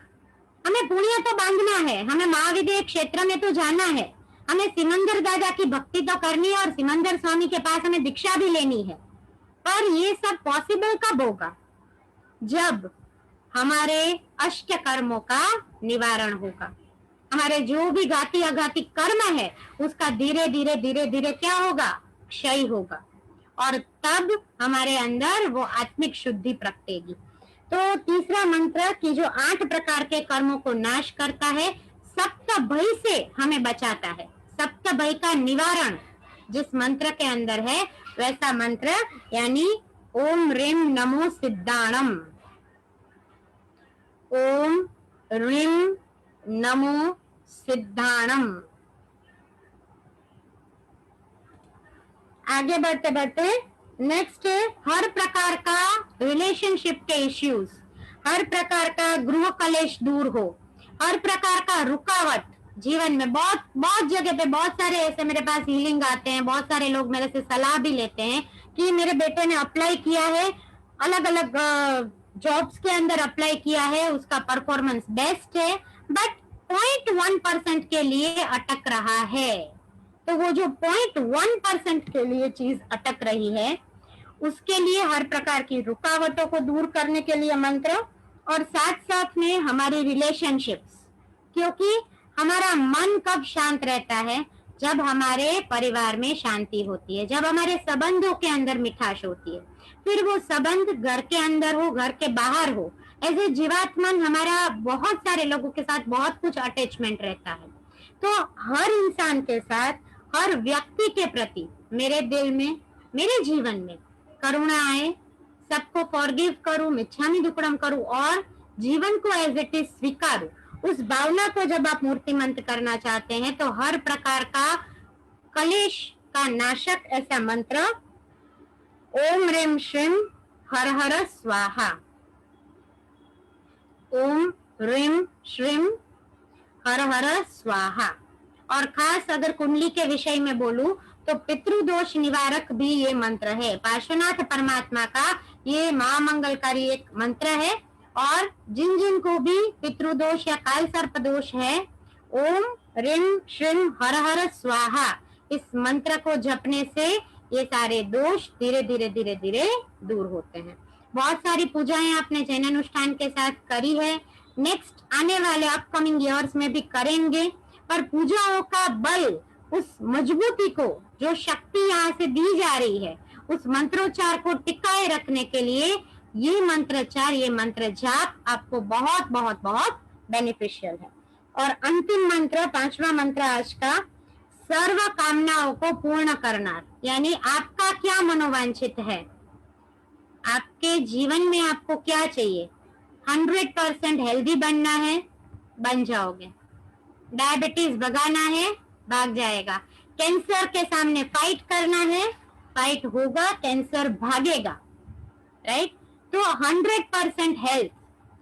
हमें पुण्य तो बांधना है, हमें महाविद्य क्षेत्र में तो जाना है, हमें सिमंदर दादा की भक्ति तो करनी है और सिमंदर स्वामी के पास हमें दीक्षा भी लेनी है। पर ये सब पॉसिबल कब होगा? जब हमारे अष्ट कर्मों का निवारण होगा। हमारे जो भी घाती अघाती कर्म है उसका धीरे धीरे धीरे धीरे क्या होगा, क्षय होगा, और तब हमारे अंदर वो आत्मिक शुद्धि प्रगटेगी। तो तीसरा मंत्र कि जो 8 प्रकार के कर्मों को नाश करता है, सप्त भय से हमें बचाता है, सप्त भय का निवारण जिस मंत्र के अंदर है वैसा मंत्र, यानी ओम ह्रीम नमो सिद्धाणम, ओम ह्रीम नमो सिद्धाणम। आगे बढ़ते बढ़ते नेक्स्ट है हर प्रकार का रिलेशनशिप के इश्यूज, हर प्रकार का गृह कलेश दूर हो, हर प्रकार का रुकावट जीवन में। बहुत बहुत जगह पे बहुत सारे ऐसे मेरे पास हीलिंग आते हैं, बहुत सारे लोग मेरे से सलाह भी लेते हैं कि मेरे बेटे ने अप्लाई किया है, अलग अलग जॉब्स के अंदर अप्लाई किया है, उसका परफॉर्मेंस बेस्ट है, बट 0.1% के लिए अटक रहा है। तो वो जो 0.1% के लिए चीज अटक रही है, उसके लिए हर प्रकार की रुकावटों को दूर करने के लिए मंत्र, और साथ साथ में हमारी रिलेशनशिप्स, क्योंकि हमारा मन कब शांत रहता है, जब हमारे परिवार में शांति होती है, जब हमारे संबंधों के अंदर मिठास होती है, फिर वो संबंध घर के अंदर हो, घर के बाहर हो। ऐसे जीवात्मन हमारा बहुत सारे लोगों के साथ बहुत कुछ अटैचमेंट रहता है। तो हर इंसान के साथ, हर व्यक्ति के प्रति मेरे दिल में, मेरे जीवन में करुणा आए, सबको फॉरगिव करूं, मिच्छामी दुक्कड़म करूं और जीवन को एज इट इज स्वीकारूं। उस भावना को जब आप मूर्तिमंत करना चाहते हैं तो हर प्रकार का कलेश का नाशक ऐसा मंत्र ओम ह्रीम श्रीम हर हर स्वाहा, ओम ह्रीम श्रीम हर हर स्वाहा। और खास अगर कुंडली के विषय में बोलूं तो पितृदोष निवारक भी ये मंत्र है, पार्श्वनाथ परमात्मा का ये महामंगलकारी एक मंत्र है। और जिन जिन को भी पितृदोष या काल सर्प दोष है, ओम ह्रीम श्रीम हर हर स्वाहा इस मंत्र को जपने से ये सारे दोष धीरे धीरे धीरे धीरे दूर होते हैं। बहुत सारी पूजाएं आपने जैन अनुष्ठान के साथ करी है, नेक्स्ट आने वाले अपकमिंग ईयर्स में भी करेंगे, पर पूजाओं का बल, उस मजबूती को, जो शक्ति यहाँ से दी जा रही है, उस मंत्रोच्चार को टिकाए रखने के लिए ये मंत्रोच्चार, ये मंत्र जाप आपको बहुत बहुत बहुत बेनिफिशियल है। और अंतिम मंत्र, 5वां मंत्र आज का, सर्व कामनाओं को पूर्ण करना, यानी आपका क्या मनोवांछित है, आपके जीवन में आपको क्या चाहिए। 100% हेल्दी बनना है, बन जाओगे। डायबिटीज भगाना है, भाग जाएगा। कैंसर के सामने फाइट करना है, फाइट होगा, कैंसर भागेगा, राइट। तो 100% हेल्थ,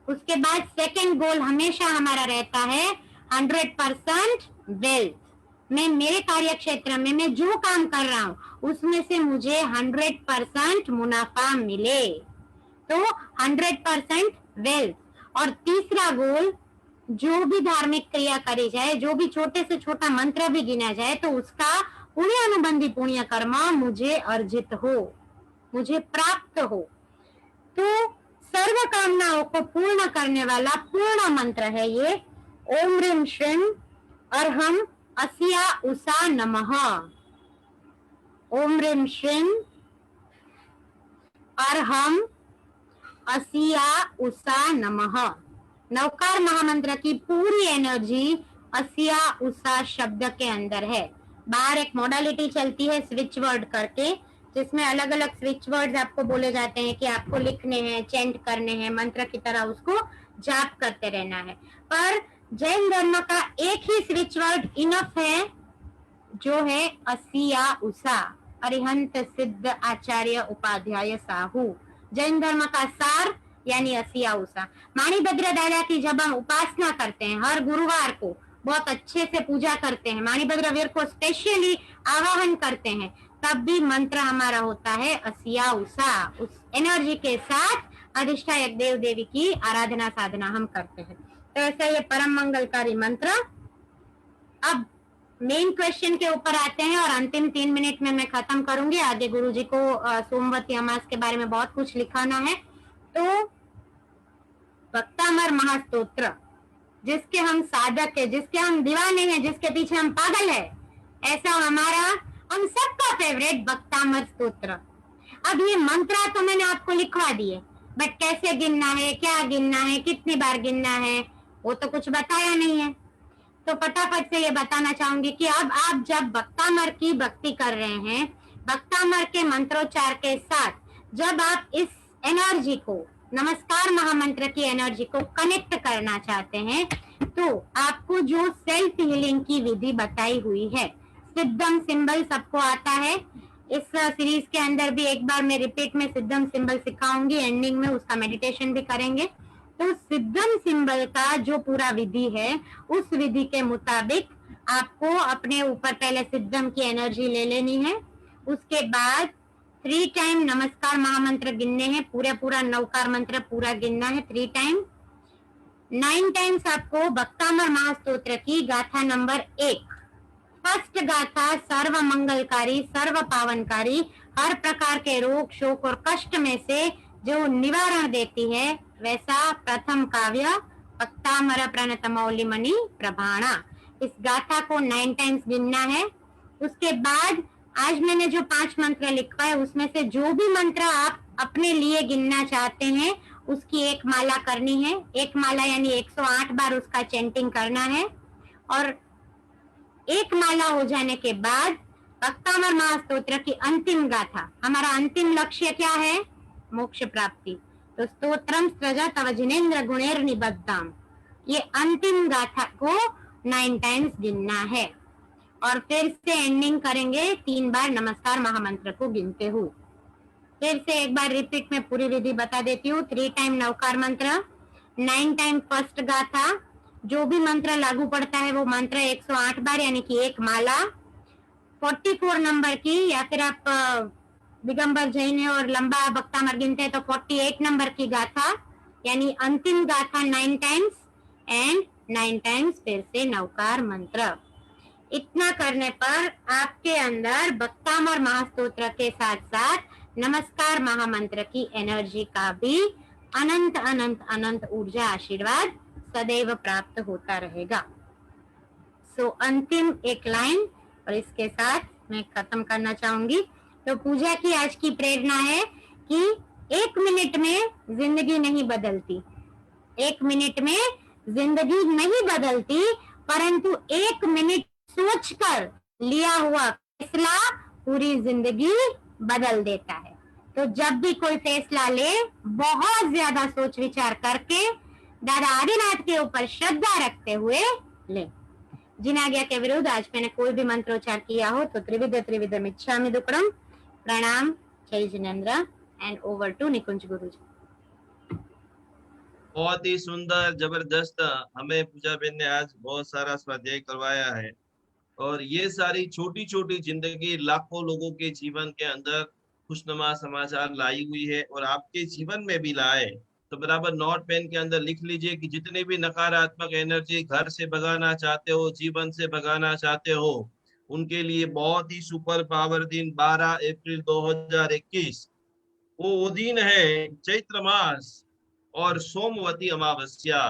उसके बाद सेकंड गोल हमेशा हमारा रहता है 100% वेल्थ। मैं मेरे कार्य क्षेत्र में मैं जो काम कर रहा हूं उसमें से मुझे 100% मुनाफा मिले, तो 100% वेल्थ। और तीसरा गोल, जो भी धार्मिक क्रिया करी जाए, जो भी छोटे से छोटा मंत्र भी गिना जाए, तो उसका पुण्य अनुबंधी पुण्य कर्म मुझे अर्जित हो, मुझे प्राप्त हो। तो सर्व कामनाओं को पूर्ण करने वाला पूर्ण मंत्र है ये ओम ह्रीम श्रीम अर्हम अस्या उषा नमः। ओम ह्रीम श्रीम अर्हम अस्या उषा नमः। नवकार महामंत्र की पूरी एनर्जी अस्या उषा शब्द के अंदर है। बाहर एक मॉडलिटी चलती है स्विच वर्ड करके, जिसमें अलग अलग स्विच वर्ड्स आपको बोले जाते हैं कि आपको लिखने हैं, चेंट करने हैं, मंत्र की तरह उसको जाप करते रहना है। पर जैन धर्म का एक ही स्विच वर्ड इनफ है, जो है अस्या उषा, अरिहंत सिद्ध आचार्य उपाध्याय साहू। जैन धर्म का सार यानी अस्या उषा। माणिभद्र दादा की जब हम उपासना करते हैं, हर गुरुवार को बहुत अच्छे से पूजा करते हैं, माणिभद्र वीर को स्पेशली आवाहन करते हैं, तब भी मंत्र हमारा होता है अस्या उषा। उस एनर्जी के साथ अधिष्ठायक देव देवी की आराधना साधना हम करते हैं। तो ऐसा ये परम मंगलकारी मंत्र। अब मेन क्वेश्चन के ऊपर आते हैं और अंतिम 3 मिनट में मैं खत्म करूंगी। आगे गुरुजी को सोमवती अमास के बारे में बहुत कुछ लिखाना है। तो भक्तामर महास्तोत्र जिसके हम साधक है, जिसके हम दीवाने हैं, जिसके पीछे हम पागल है, ऐसा हमारा हम सबका फेवरेट भक्तामर स्तोत्र। अब ये मंत्र तो मैंने आपको लिखवा दिए, बट कैसे गिनना है, क्या गिनना है, कितनी बार गिनना है, वो तो कुछ बताया नहीं है। तो फटाफट से ये बताना चाहूंगी कि अब आप जब भक्तामर की भक्ति कर रहे हैं, भक्तामर के मंत्रोच्चार के साथ जब आप इस एनर्जी को, नमस्कार महामंत्र की एनर्जी को कनेक्ट करना चाहते हैं, तो आपको जो सेल्फ हीलिंग की विधि बताई हुई है, सिद्धम सिंबल सबको आता है। इस सीरीज के अंदर भी एक बार मैं रिपीट में सिद्धम सिंबल सिखाऊंगी, एंडिंग में उसका मेडिटेशन भी करेंगे। तो सिद्धम सिंबल का जो पूरा विधि है, उस विधि के मुताबिक आपको अपने ऊपर पहले सिद्धम की एनर्जी ले लेनी है। उसके बाद 3 टाइम नमस्कार महामंत्र गिनने हैं, पूरा नवकार मंत्र पूरा गिनना है 3 टाइम। 9 टाइम्स आपको भक्तामर महास्तोत्र की गाथा नंबर 1, फर्स्ट गाथा सर्व मंगलकारी, सर्व पावनकारी, हर प्रकार के रोग शोक और कष्ट में से जो निवारण देती है, वैसा प्रथम काव्य भक्तामर प्रणत मौलिमणि प्रभाणा, इस गाथा को 9 टाइम्स गिनना है। उसके बाद आज मैंने जो 5 मंत्र लिखा है, उसमें से जो भी मंत्र आप अपने लिए गिनना चाहते हैं, उसकी एक माला करनी है। एक माला यानी 108 बार उसका चैंटिंग करना है। और एक माला हो जाने के बाद भक्तामर महास्तोत्र की अंतिम गाथा, हमारा अंतिम लक्ष्य क्या है? मोक्ष प्राप्ति। तो स्तोत्रम सृजा तव जिनेन्द्र गुणेर निबद्धम, ये अंतिम गाथा को 9 टाइम्स गिनना है। और फिर से एंडिंग करेंगे 3 बार नमस्कार महामंत्र को गिनते हुए। फिर से एक बार रिपीट में पूरी विधि बता देती हूँ। 3 टाइम नवकार मंत्र, 9 टाइम फर्स्ट गाथा, जो भी मंत्र लागू पड़ता है वो मंत्र 108 बार यानी कि एक माला, 44 नंबर की, या फिर आप दिगंबर जैन है और लंबा भक्तामर गिनते हैं तो 48 नंबर की गाथा यानी अंतिम गाथा 9 टाइम्स एंड 9 टाइम्स फिर से नवकार मंत्र। इतना करने पर आपके अंदर भक्तामर महास्तोत्र के साथ साथ नमस्कार महामंत्र की एनर्जी का भी अनंत अनंत अनंत ऊर्जा आशीर्वाद सदैव प्राप्त होता रहेगा। सो अंतिम एक लाइन और इसके साथ मैं खत्म करना चाहूंगी। तो पूजा की आज की प्रेरणा है कि 1 मिनट में जिंदगी नहीं बदलती, 1 मिनट में जिंदगी नहीं बदलती, परंतु 1 मिनट सोचकर लिया हुआ फैसला पूरी जिंदगी बदल देता है। तो जब भी कोई फैसला ले, बहुत ज्यादा सोच विचार करके दादा आदिनाथ के ऊपर श्रद्धा रखते हुए ले। जिन आज्ञा के विरुद्ध आज मैंने कोई भी मंत्रोच्चार किया हो तो त्रिविध त्रिविधम इच्छामि दुक्कडम। प्रणाम, जय जिनेन्द्र एंड ओवर टू निकुंज गुरुजी। बहुत ही सुंदर, जबरदस्त हमें पूजा बहन ने आज बहुत सारा स्वाध्याय करवाया है। और ये सारी छोटी छोटी जिंदगी लाखों लोगों के जीवन के अंदर खुशनुमा समाचार लाई हुई है और आपके जीवन में भी लाए। तो बराबर नोट पेन के अंदर लिख लीजिए कि जितनी भी नकारात्मक एनर्जी घर से भगाना चाहते हो, जीवन से भगाना चाहते हो, उनके लिए बहुत ही सुपर पावर दिन 12 अप्रैल 2021 वो दिन है चैत्र मास और सोमवती अमावस्या।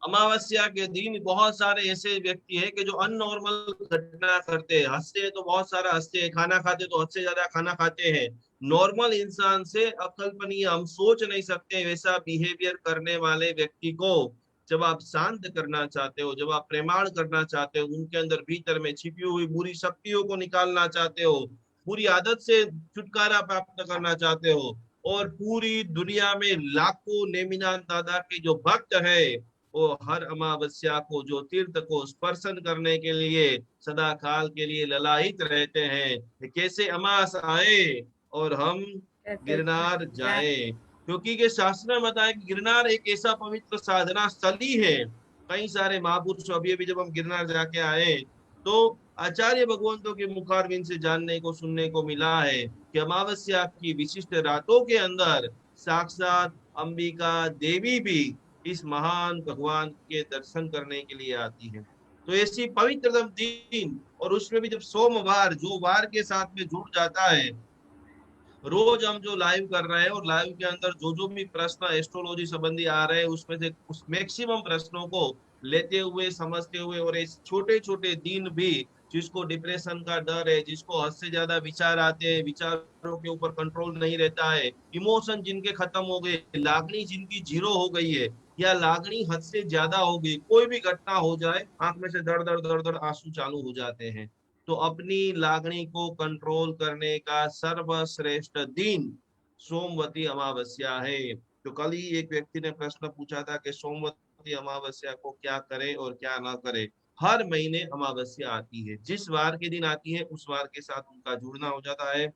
अमावस्या के दिन बहुत सारे ऐसे व्यक्ति हैं कि जो अननॉर्मल घटना करते हैं। हंसते हैं तो बहुत सारा हंसते हैं, खाना खाते तो हद से ज्यादा खाना खाते हैं। नॉर्मल इंसान से अकल्पनीय, हम सोच नहीं सकते वैसा बिहेवियर करने वाले व्यक्ति को जब आप शांत करना चाहते हो, जब आप प्रेमाण करना चाहते हो, उनके अंदर भीतर में छिपी हुई बुरी शक्तियों को निकालना चाहते हो, बुरी आदत से छुटकारा प्राप्त करना चाहते हो, और पूरी दुनिया में लाखों नेमिनाथ दादा के जो भक्त है वो हर अमावस्या को जो तीर्थ को स्पर्शन करने के लिए सदा काल के लिए ललायित रहते हैं। कैसे अमास आए और हम गिरनार जाए, क्योंकि ये शास्त्र में बताया कि गिरनार एक ऐसा पवित्र साधना स्थल ही है। कई सारे महापुरुष अभी अभी जब हम गिरनार जाके आए तो आचार्य भगवंतों के मुखारविंद से जानने को सुनने को मिला है कि अमावस्या की विशिष्ट रातों के अंदर साक्षात अंबिका देवी भी इस महान भगवान के दर्शन करने के लिए आती है। तो ऐसी पवित्रतम दिन, और उसमें भी जब सोमवार जो वार के साथ में जुड़ जाता है, रोज हम जो लाइव कर रहे हैं और लाइव के अंदर जो जो भी प्रश्न एस्ट्रोलॉजी संबंधी आ रहे हैं उसमें से उस मैक्सिमम प्रश्नों को लेते हुए समझते हुए, और इस छोटे छोटे दिन भी, जिसको डिप्रेशन का डर है, जिसको हद से ज्यादा विचार आते हैं, विचारों के ऊपर कंट्रोल नहीं रहता है, इमोशन जिनके खत्म हो गए, लागनी जिनकी जीरो हो गई है, या लागनी हद से ज्यादा हो गई, कोई भी घटना हो जाए आंख में से दर दर दर दर आंसू चालू हो जाते हैं। तो अपनी लागनी को कंट्रोल करने का सर्वश्रेष्ठ दिन सोमवती अमावस्या है। तो कल ही एक व्यक्ति ने प्रश्न पूछा था कि सोमवती अमावस्या को क्या करें और क्या ना करें। हर महीने अमावस्या आती है, जिस वार के दिन आती है उस वार के साथ उनका जुड़ना हो जाता है।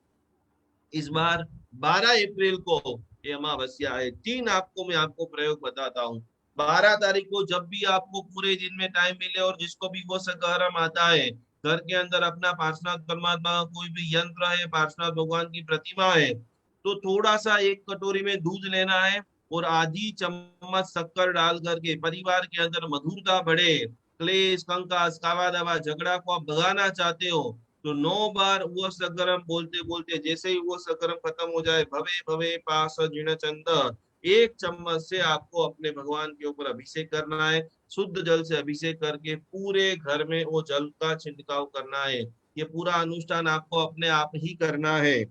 इस बार 12 अप्रैल को ये अमावस्या है। मैं आपको प्रयोग बताता हूँ। 12 तारीख को जब भी आपको पूरे दिन में टाइम मिले और जिसको भी वो सकरम आता है, घर के अंदर अपना पार्श्वनाथ परमात्मा का कोई भी यंत्र है, पार्श्वनाथ भगवान की प्रतिमा है, तो थोड़ा सा एक कटोरी में दूध लेना है और आधी चम्मच शक्कर डाल करके परिवार के अंदर मधुरता बढ़े, क्लेश कंकास कावा दावा झगड़ा को आप भगाना चाहते हो, तो 9 बार वो सकरम बोलते बोलते, जैसे ही वो सकरम खत्म हो जाए, भवे भवे पास जिण चंद, एक चम्मच से आपको अपने भगवान के ऊपर अभिषेक करना है। शुद्ध जल से अभिषेक करके पूरे घर में वो जल का छिड़काव करना है। ये पूरा अनुष्ठान आपको अपने आप ही करना है।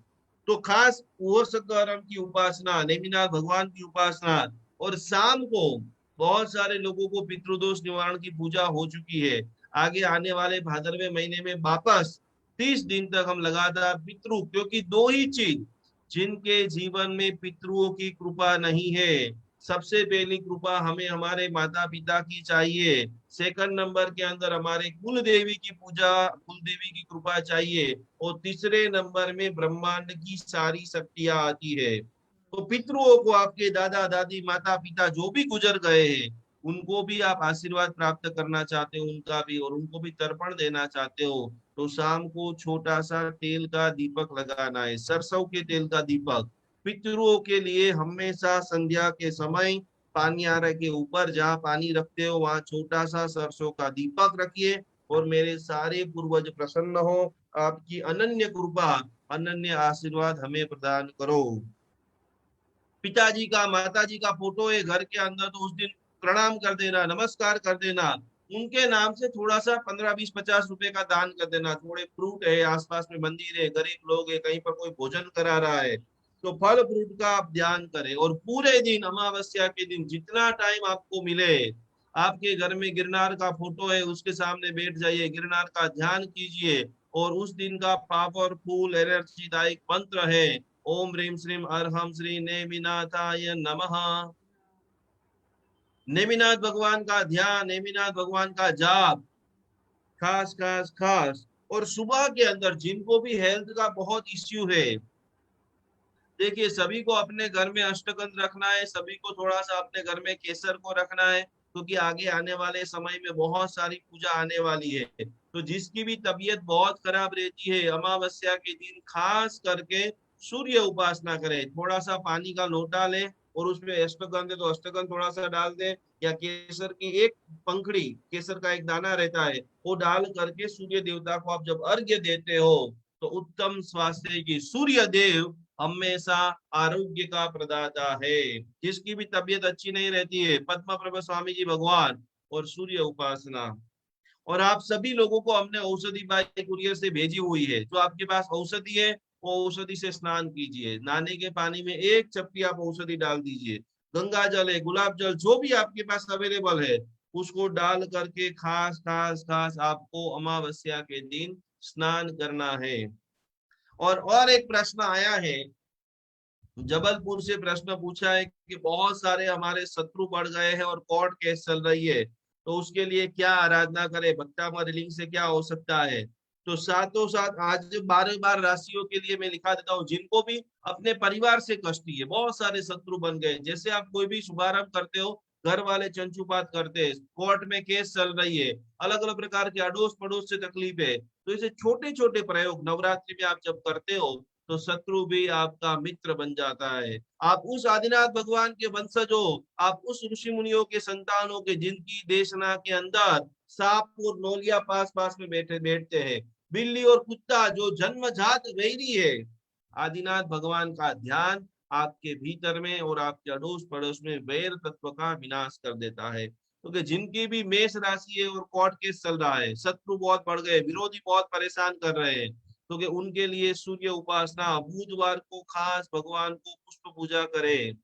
तो खास वो सकरम की उपासना, नेमिनाथ भगवान की उपासना, और शाम को बहुत सारे लोगों को पितृदोष निवारण की पूजा हो चुकी है। आगे आने वाले भादरवे महीने में वापस 30 दिन तक हम लगातार पितृ, क्योंकि दो ही चीज जिनके जीवन में पितृओं की कृपा नहीं है, सबसे पहली कृपा हमें हमारे माता पिता की चाहिए, सेकंड नंबर के अंदर हमारे कुल देवी की पूजा, कुल देवी की कृपा चाहिए, और तीसरे नंबर में ब्रह्मांड की सारी शक्तियां आती है। तो पितृओं को, आपके दादा दादी माता पिता जो भी गुजर गए हैं, उनको भी आप आशीर्वाद प्राप्त करना चाहते हो, उनका भी, और उनको भी तर्पण देना चाहते हो, तो शाम को छोटा सा तेल का दीपक लगाना है, सरसों के तेल का दीपक। पितरों के लिए हमेशा संध्या के समय पानियारे के ऊपर जहाँ पानी रखते हो वहां छोटा सा सरसों का दीपक रखिए, और मेरे सारे पूर्वज प्रसन्न हो, आपकी अनन्य कृपा, अनन्य आशीर्वाद हमें प्रदान करो। पिताजी का, माताजी का फोटो है घर के अंदर, तो उस दिन प्रणाम कर देना, नमस्कार कर देना, उनके नाम से थोड़ा सा 15 20 50 रुपए का दान कर देना। थोड़े फ्रूट है, आसपास में मंदिर है, गरीब लोग है, कहीं पर कोई भोजन करा रहा है, तो फल फ्रूट का आप ध्यान करें। और पूरे दिन, अमावस्या के दिन जितना टाइम आपको मिले, आपके घर में गिरनार का फोटो है, उसके सामने बैठ जाइए, गिरनार का ध्यान कीजिए, और उस दिन का पावरफुल एनर्जीदायक मंत्र है, ओम ह्रीम श्रीम अर्हम श्री नेमिनाथाय नमः। नेमिनाथ भगवान का ध्यान, नेमिनाथ भगवान का जाप, खास खास खास। और सुबह के अंदर जिनको भी हेल्थ का बहुत इश्यू है, देखिए सभी को अपने घर में अष्टगंध रखना है, सभी को थोड़ा सा अपने घर में केसर को रखना है, क्योंकि आगे आने वाले समय में बहुत सारी पूजा आने वाली है। तो जिसकी भी तबीयत बहुत खराब रहती है, अमावस्या के दिन खास करके सूर्य उपासना करें, थोड़ा सा पानी का लोटा लें और उसमें अष्टगंध है तो अष्टगंध थोड़ा सा डाल दें, या केसर की एक पंखड़ी, केसर का एक दाना रहता है, वो डाल करके सूर्य देवता को आप जब अर्घ्य देते हो, तो उत्तम स्वास्थ्य की, सूर्य देव हमेशा आरोग्य का प्रदाता है। जिसकी भी तबीयत अच्छी नहीं रहती है, पद्म प्रभा स्वामी जी भगवान और सूर्य उपासना। और आप सभी लोगों को हमने औषधि बाई कुरियर से भेजी हुई है, जो आपके पास औषधि है वो औषधि से स्नान कीजिए, नहाने के पानी में एक चप्पी आप औषधि डाल दीजिए, गंगा जल है, गुलाब जल, जो भी आपके पास अवेलेबल है, उसको डाल करके खास खास खास आपको अमावस्या के दिन स्नान करना है। और एक प्रश्न आया है, जबलपुर से प्रश्न पूछा है कि बहुत सारे हमारे शत्रु बढ़ गए हैं और कोर्ट केस चल रही है, तो उसके लिए क्या आराधना करें, भक्ता मरलिंग से क्या हो सकता है। तो साथों साथ आज 12 बार राशियों के लिए मैं लिखा देता हूँ, जिनको भी अपने परिवार से कष्टी है, बहुत सारे शत्रु बन गए, जैसे आप कोई भी शुभारंभ करते हो, घर वाले चंचुपात करते हैं, कोर्ट में केस चल रही है, अलग अलग प्रकार के अड़ोस पड़ोस से तकलीफ है, तो इसे छोटे छोटे प्रयोग नवरात्रि में आप जब करते हो, तो शत्रु भी आपका मित्र बन जाता है। आप उस आदिनाथ भगवान के वंशज हो, आप उस ऋषि मुनियों के संतान हो के जिनकी देशना के अंदर सांप और नौलिया पास पास में बैठते हैं, बिल्ली और कुत्ता जो जन्मजात वैरी है, आदिनाथ भगवान का ध्यान आपके भीतर में और आपके अड़ोस पड़ोस में वैर तत्व का विनाश कर देता है। क्योंकि जिनकी भी मेष राशि है और कोर्ट केस चल रहा है, शत्रु बहुत बढ़ गए, विरोधी बहुत परेशान कर रहे हैं, क्योंकि उनके लिए सूर्य उपासना, बुधवार को खास भगवान को पुष्प पूजा करें।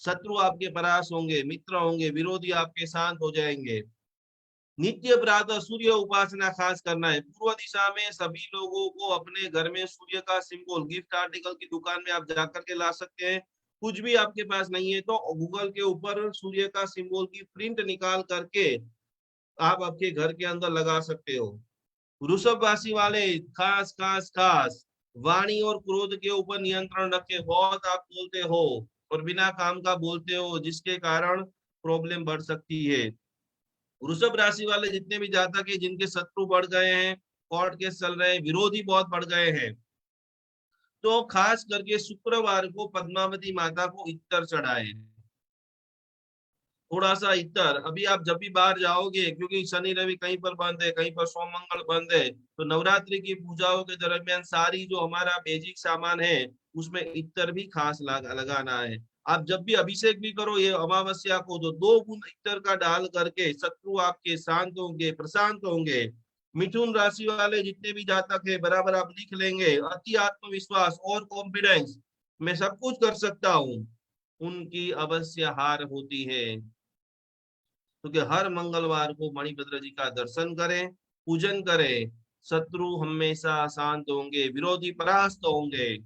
शत्रु आपके परास होंगे, मित्र होंगे, विरोधी आपके शांत हो जाएंगे। नित्य प्रातः सूर्य उपासना खास करना है। पूर्व दिशा में सभी लोगों को अपने घर में सूर्य का सिंबल, गिफ्ट आर्टिकल की दुकान में आप जाकर के ला सकते हैं। कुछ भी आपके पास नहीं है तो गूगल के ऊपर सूर्य का सिंबल की प्रिंट निकाल करके आप आपके घर के अंदर लगा सकते हो। वृषभ राशि वाले खास खास खास वाणी और क्रोध के ऊपर नियंत्रण रखे। बहुत आप बोलते हो और बिना काम का बोलते हो, जिसके कारण प्रॉब्लम बढ़ सकती है। वृषभ राशि वाले जितने भी जातक है जिनके शत्रु बढ़ गए हैं, कोर्ट केस चल रहे हैं, विरोधी बहुत बढ़ गए हैं, तो खास करके शुक्रवार को पद्मावती माता को इत्तर चढ़ाए। थोड़ा सा इतर अभी आप जब भी बाहर जाओगे, क्योंकि शनि रवि कहीं पर बंद है, कहीं पर सोम मंगल बंद है, तो नवरात्रि की पूजाओं के दरमियान सारी जो हमारा बेसिक सामान है उसमें इतर भी खास लगाना है। आप जब भी अभिषेक भी करो ये अमावस्या को, तो 2 बूंद इतर का डाल करके शत्रु आपके शांत होंगे, प्रशांत होंगे। मिथुन राशि वाले जितने भी जातक है बराबर आप लिख लेंगे, अति आत्मविश्वास और कॉन्फिडेंस, मैं सब कुछ कर सकता हूँ, उनकी अवश्य हार होती है। क्योंकि हर मंगलवार को मणिभद्र जी का दर्शन करें, पूजन करें, शत्रु हमेशा शांत होंगे, विरोधी परास्त होंगे।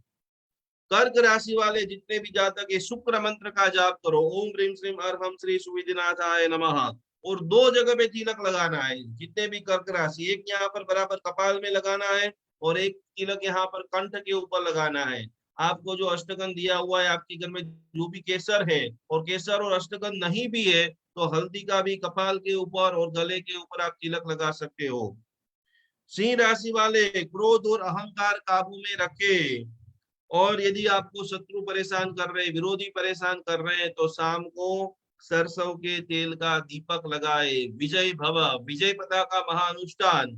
कर्क राशि वाले जितने भी जातक है शुक्र मंत्र का जाप करो, ओम ह्रीम श्रीम अरहम श्री सुविधिनाथाय नमः, और 2 जगह पे तिलक लगाना है। जितने भी कर्क राशि, एक यहाँ पर बराबर कपाल में लगाना है और एक तिलक यहाँ पर कंठ के ऊपर लगाना है। आपको जो अष्टगंध दिया हुआ है आपके घर में, जो भी केसर है, और केसर और अष्टगंध नहीं भी है तो हल्दी का भी कपाल के ऊपर और गले के ऊपर आप तिलक लगा सकते हो। सिंह राशि वाले क्रोध और अहंकार काबू में रखे, और यदि आपको शत्रु परेशान कर रहे, विरोधी परेशान कर रहे हैं, तो शाम को सरसों के तेल का दीपक लगाए। विजय भव, विजय पताका महाअनुष्ठान,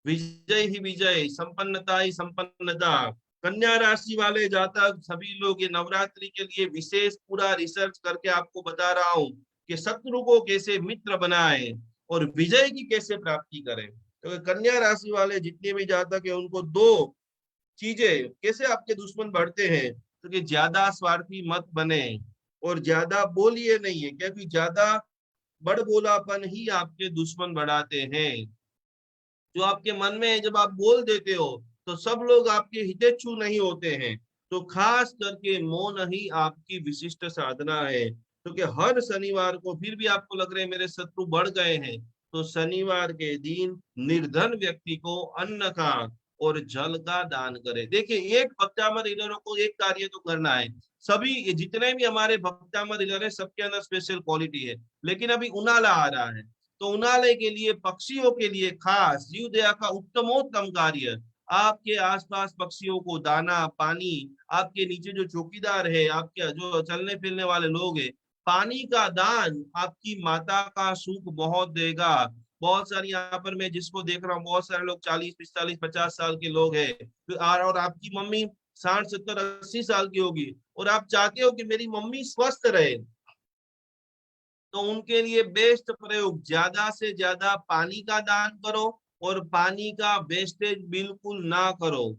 विजय ही विजय, संपन्नता ही संपन्नता। कन्या राशि वाले जातक सभी लोग ये नवरात्रि के लिए विशेष पूरा रिसर्च करके आपको बता रहा हूँ कि शत्रु को कैसे मित्र बनाए और विजय की कैसे प्राप्ति करें। तो कन्या राशि वाले जितने भी जातक है उनको 2 चीजें, कैसे आपके दुश्मन बढ़ते हैं, तो कि ज्यादा स्वार्थी मत बने और ज्यादा बोलिए नहीं है, क्योंकि ज्यादा बड़बोलापन ही आपके दुश्मन बढ़ाते हैं। जो आपके मन में है जब आप बोल देते हो तो सब लोग आपके हितेच्छु नहीं होते हैं। तो खास करके मौन ही आपकी विशिष्ट साधना है। क्योंकि हर शनिवार को, फिर भी आपको लग रहे मेरे शत्रु बढ़ गए हैं, तो शनिवार के दिन निर्धन व्यक्ति को अन्न का और जल का दान करे। देखिए, एक भक्तामर हीलरों को एक कार्य तो करना है। सभी जितने भी हमारे भक्तामर हीलर है सबके अंदर स्पेशल क्वालिटी है, लेकिन अभी उनाला आ रहा है, तो उनाले के लिए, पक्षियों के लिए खास जीव दया का उत्तमोत्तम कार्य। आपके आसपास पक्षियों को दाना पानी, आपके नीचे जो चौकीदार है, आपके जो चलने फिरने वाले लोग हैं, पानी का दान आपकी माता का सुख बहुत देगा। बहुत सारी यहाँ पर मैं जिसको देख रहा हूँ, बहुत सारे लोग 40 45 50 साल के लोग हैं, और आपकी मम्मी 60 70 80 साल की होगी, और आप चाहते हो कि मेरी मम्मी स्वस्थ रहे, तो उनके लिए बेस्ट प्रयोग, ज्यादा से ज्यादा पानी का दान करो और पानी का वेस्टेज बिल्कुल ना करो।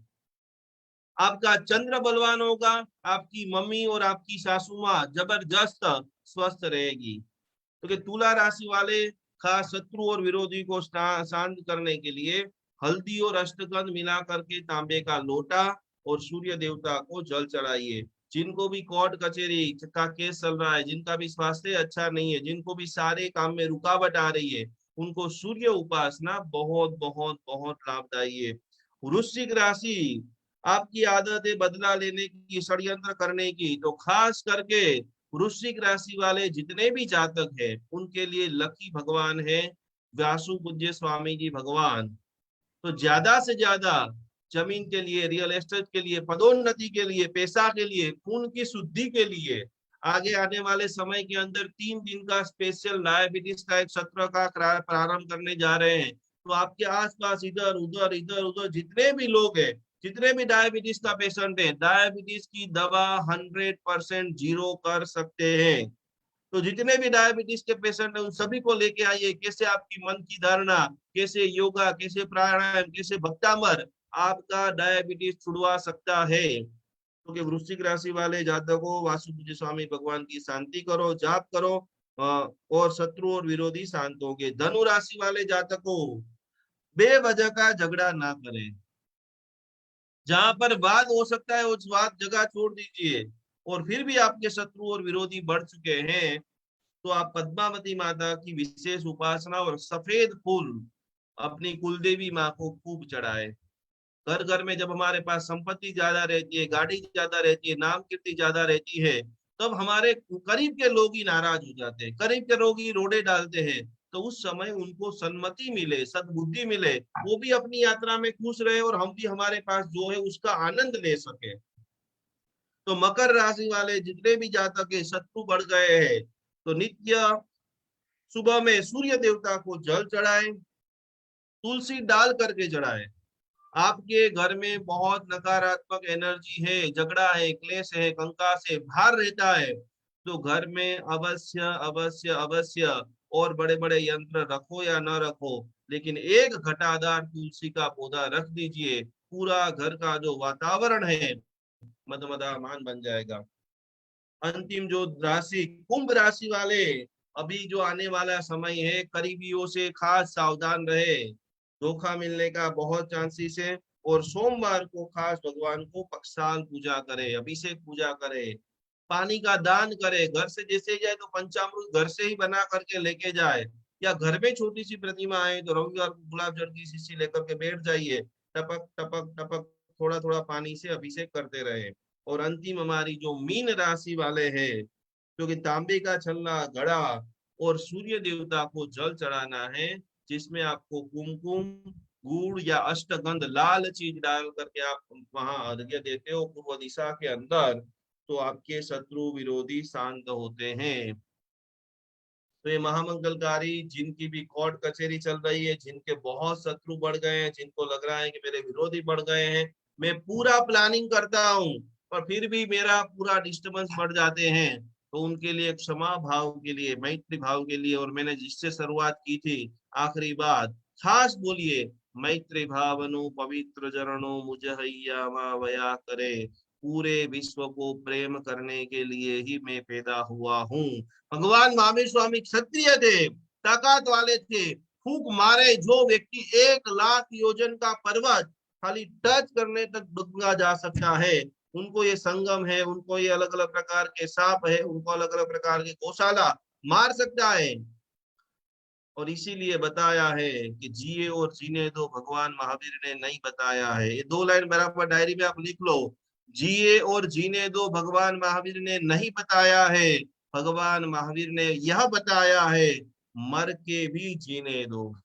आपका चंद्र बलवान होगा, आपकी मम्मी और आपकी सासू माँ जबरदस्त स्वस्थ रहेगी। क्योंकि तुला राशि वाले खास शत्रु और विरोधी को शांत करने के लिए हल्दी और अष्टगंध मिला करके तांबे का लोटा और सूर्य देवता को जल चढ़ाइए। जिनको भी कोर्ट कचहरी का केस चल रहा है, जिनका भी स्वास्थ्य अच्छा नहीं है, जिनको भी सारे काम में रुकावट आ रही है, उनको सूर्य उपासना बहुत बहुत बहुत लाभदायी है। वृश्चिक राशि, आपकी आदत है बदला लेने की, षड्यंत्र करने की, तो खास करके वृश्चिक राशि वाले जितने भी जातक हैं उनके लिए लकी भगवान है व्यासु पूज्य स्वामी जी भगवान। तो ज्यादा से ज्यादा जमीन के लिए, रियल एस्टेट के लिए, पदोन्नति के लिए, पैसा के लिए, खून की शुद्धि के लिए, आगे आने वाले समय के अंदर 3 दिन का स्पेशल डायबिटीज का एक सत्र का प्रारंभ करने जा रहे हैं। तो आपके आसपास इधर उधर जितने भी लोग हैं जितने भी डायबिटीज का पेशेंट है, डायबिटीज की दवा 100% जीरो कर सकते हैं। तो जितने भी डायबिटीज के पेशेंट हैं उन सभी को लेके आइए। कैसे आपकी मन की धारणा, कैसे योगा, कैसे प्राणायाम, कैसे भक्तामर आपका डायबिटीज छुड़वा सकता है। क्योंकि वृश्चिक राशि वाले जातकों, वासुदेव स्वामी भगवान की शांति करो, जाप करो, और शत्रु और विरोधी शांत होंगे। धनु राशि वाले जातकों, बेवजह का झगड़ा ना करें। जहां पर वाद हो सकता है उस वाद जगह छोड़ दीजिए। और फिर भी आपके शत्रु और विरोधी बढ़ चुके हैं तो आप पद्मावती माता की विशेष उपासना और सफेद फूल अपनी कुलदेवी माँ को खूब चढ़ाए। घर घर में जब हमारे पास संपत्ति ज्यादा रहती है, गाड़ी ज्यादा रहती है, नाम कीर्ति ज्यादा रहती है, तब हमारे करीब के लोग ही नाराज हो जाते हैं, करीब के लोग ही रोड़े डालते हैं। तो उस समय उनको सन्मति मिले, सद्बुद्धि मिले, वो भी अपनी यात्रा में खुश रहे और हम भी हमारे पास जो है उसका आनंद ले सके। तो मकर राशि वाले जितने भी जातक है, शत्रु बढ़ गए हैं, तो नित्य सुबह में सूर्य देवता को जल चढ़ाएं, तुलसी डाल करके चढ़ाएं। आपके घर में बहुत नकारात्मक एनर्जी है, झगड़ा है, क्लेश है, कंकास है, भार रहता है, तो घर में अवश्य अवश्य अवश्य और बड़े बड़े यंत्र रखो या न रखो, लेकिन एक घटादार तुलसी का पौधा रख दीजिए। पूरा घर का जो वातावरण है मदमदामान बन जाएगा। अंतिम जो राशि, कुंभ राशि वाले, अभी जो आने वाला समय है, करीबियों से खास सावधान रहे, धोखा मिलने का बहुत चांसेस है। और सोमवार को खास भगवान को पक्षाल पूजा करे, अभिषेक पूजा करे, पानी का दान करे। घर से जैसे जाए तो पंचामृत घर से ही बना करके लेके जाए, या घर में छोटी सी प्रतिमा है तो रविवार को गुलाब जल की शीशी लेकर के बैठ जाइए, टपक टपक टपक थोड़ा थोड़ा पानी से अभिषेक करते रहे। और अंतिम हमारी जो मीन राशि वाले हैं, क्योंकि तांबे का छलना, घड़ा और सूर्य देवता को जल चढ़ाना है, जिसमें आपको कुमकुम, गुड़ या अष्टगंध लाल चीज डाल करके आप वहां अर्घ्य देते हो पूर्व दिशा के अंदर, तो आपके शत्रु विरोधी शांत होते हैं। तो ये महामंगलकारी, जिनकी भी कोर्ट कचहरी चल रही है, जिनके बहुत शत्रु बढ़ गए हैं, जिनको लग रहा है कि मेरे विरोधी बढ़ गए हैं, मैं पूरा प्लानिंग करता हूँ पर फिर भी मेरा पूरा डिस्टर्बेंस बढ़ जाते हैं, तो उनके लिए क्षमा भाव के लिए, मैत्री भाव के लिए, और मैंने जिससे शुरुआत की थी आखिरी बात, खास बोलिए, मैत्री भावनु पवित्र चरणों मुझ हैया वया करे, पूरे विश्व को प्रेम करने के लिए ही मैं पैदा हुआ हूँ। भगवान महावीर स्वामी क्षत्रिय थे, ताकत वाले थे, फूक मारे जो व्यक्ति 1 लाख योजन का पर्वत खाली टच करने तक डूबा जा सकता है, उनको ये संगम है, उनको ये अलग अलग प्रकार के सांप है, उनको अलग अलग प्रकार के गौशाला मार सकता है। और इसीलिए बताया है कि जिए और जीने दो, भगवान महावीर ने नहीं बताया है। ये 2 लाइन बराबर डायरी में आप लिख लो, जिए और जीने दो भगवान महावीर ने नहीं बताया है, भगवान महावीर ने यह बताया है, मर के भी जीने दो।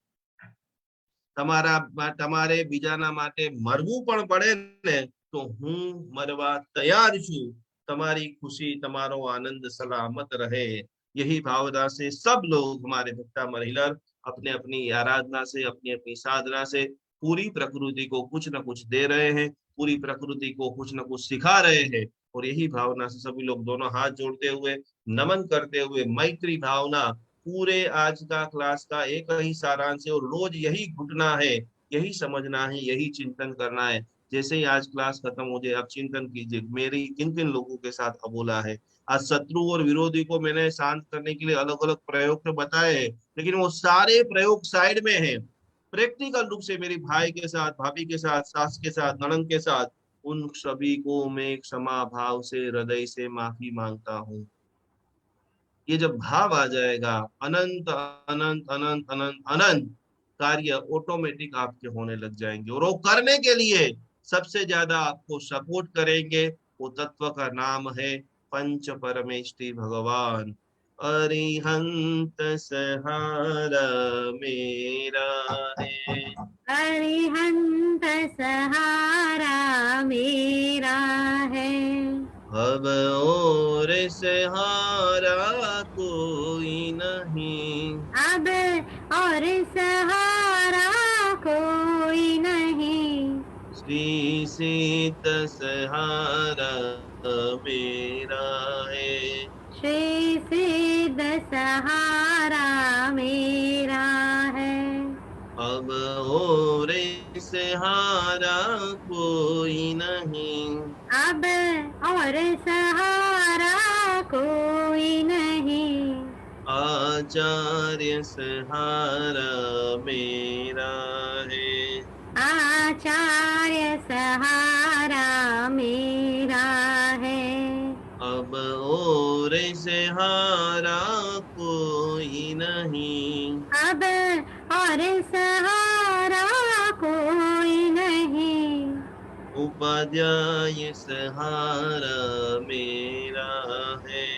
તમારે બીજાના માટે મરવું પણ પડે ને તો હું મરવા તૈયાર છું, તમારી खुशी, તમારો आनंद सलामत रहे। यही भावना से सब लोग हमारे भक्ता महिला अपने अपनी आराधना से, अपनी अपनी साधना से पूरी प्रकृति को कुछ न कुछ दे रहे हैं, पूरी प्रकृति को कुछ न कुछ सिखा रहे हैं। और यही भावना से सभी लोग दोनों हाथ जोड़ते हुए, नमन करते हुए, मैत्री भावना, पूरे आज का क्लास का एक ही सारांश है और रोज यही घुटना है, यही समझना है, यही चिंतन करना है। जैसे ही आज क्लास खत्म हो जाए अब चिंतन कीजिए मेरी किन किन लोगों के साथ अबोला है। आज शत्रु और विरोधी को मैंने शांत करने के लिए अलग अलग प्रयोग तो बताए हैं, लेकिन वो सारे प्रयोग साइड में है। प्रैक्टिकल रूप से मेरी भाई के साथ, भाभी के साथ, सास के साथ, ननद के साथ, उन सभी को मैं क्षमा भाव से, हृदय से माफी मांगता हूँ। ये जब भाव आ जाएगा, अनंत अनंत अनंत अनंत अनंत कार्य ऑटोमेटिक आपके होने लग जाएंगे। और वो करने के लिए सबसे ज्यादा आपको सपोर्ट करेंगे, वो तत्व का नाम है पंच परमेष्टि भगवान। अरिहंत सहारा मेरा है, अरिहंत सहारा मेरा है, अब और सहारा कोई नहीं, अब और सहारा कोई नहीं, श्री सीत सहारा मेरा है। श्री सिद्ध सहारा मेरा है। अब और सहारा कोई नहीं, अब और सहारा कोई नहीं। आचार्य सहारा मेरा है। आचार्य सहारा मेरा है। अब और सहारा कोई नहीं, अब और सहारा कोई नहीं। उपाध्याय सहारा मेरा है।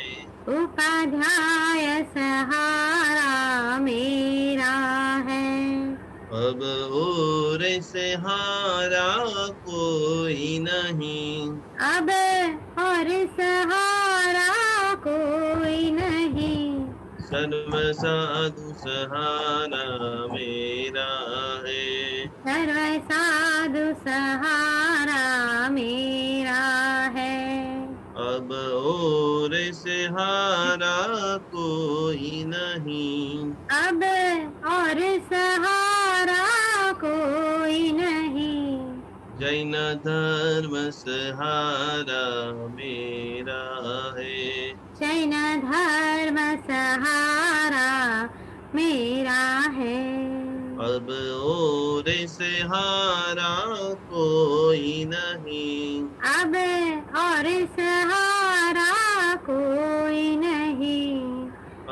उपाध्याय सहारा मेरा है। अब और सहारा कोई नहीं, अब और सहारा कोई नहीं। सर्व साधु सहारा मेरा है। सर्व साधु सहारा मेरा है। अब और सहारा कोई नहीं, अब और सहारा कोई नहीं। जैन धर्म सहारा मेरा है। जैन धर्म सहारा मेरा है। अब और सहारा कोई नहीं, अब और सहारा कोई नहीं।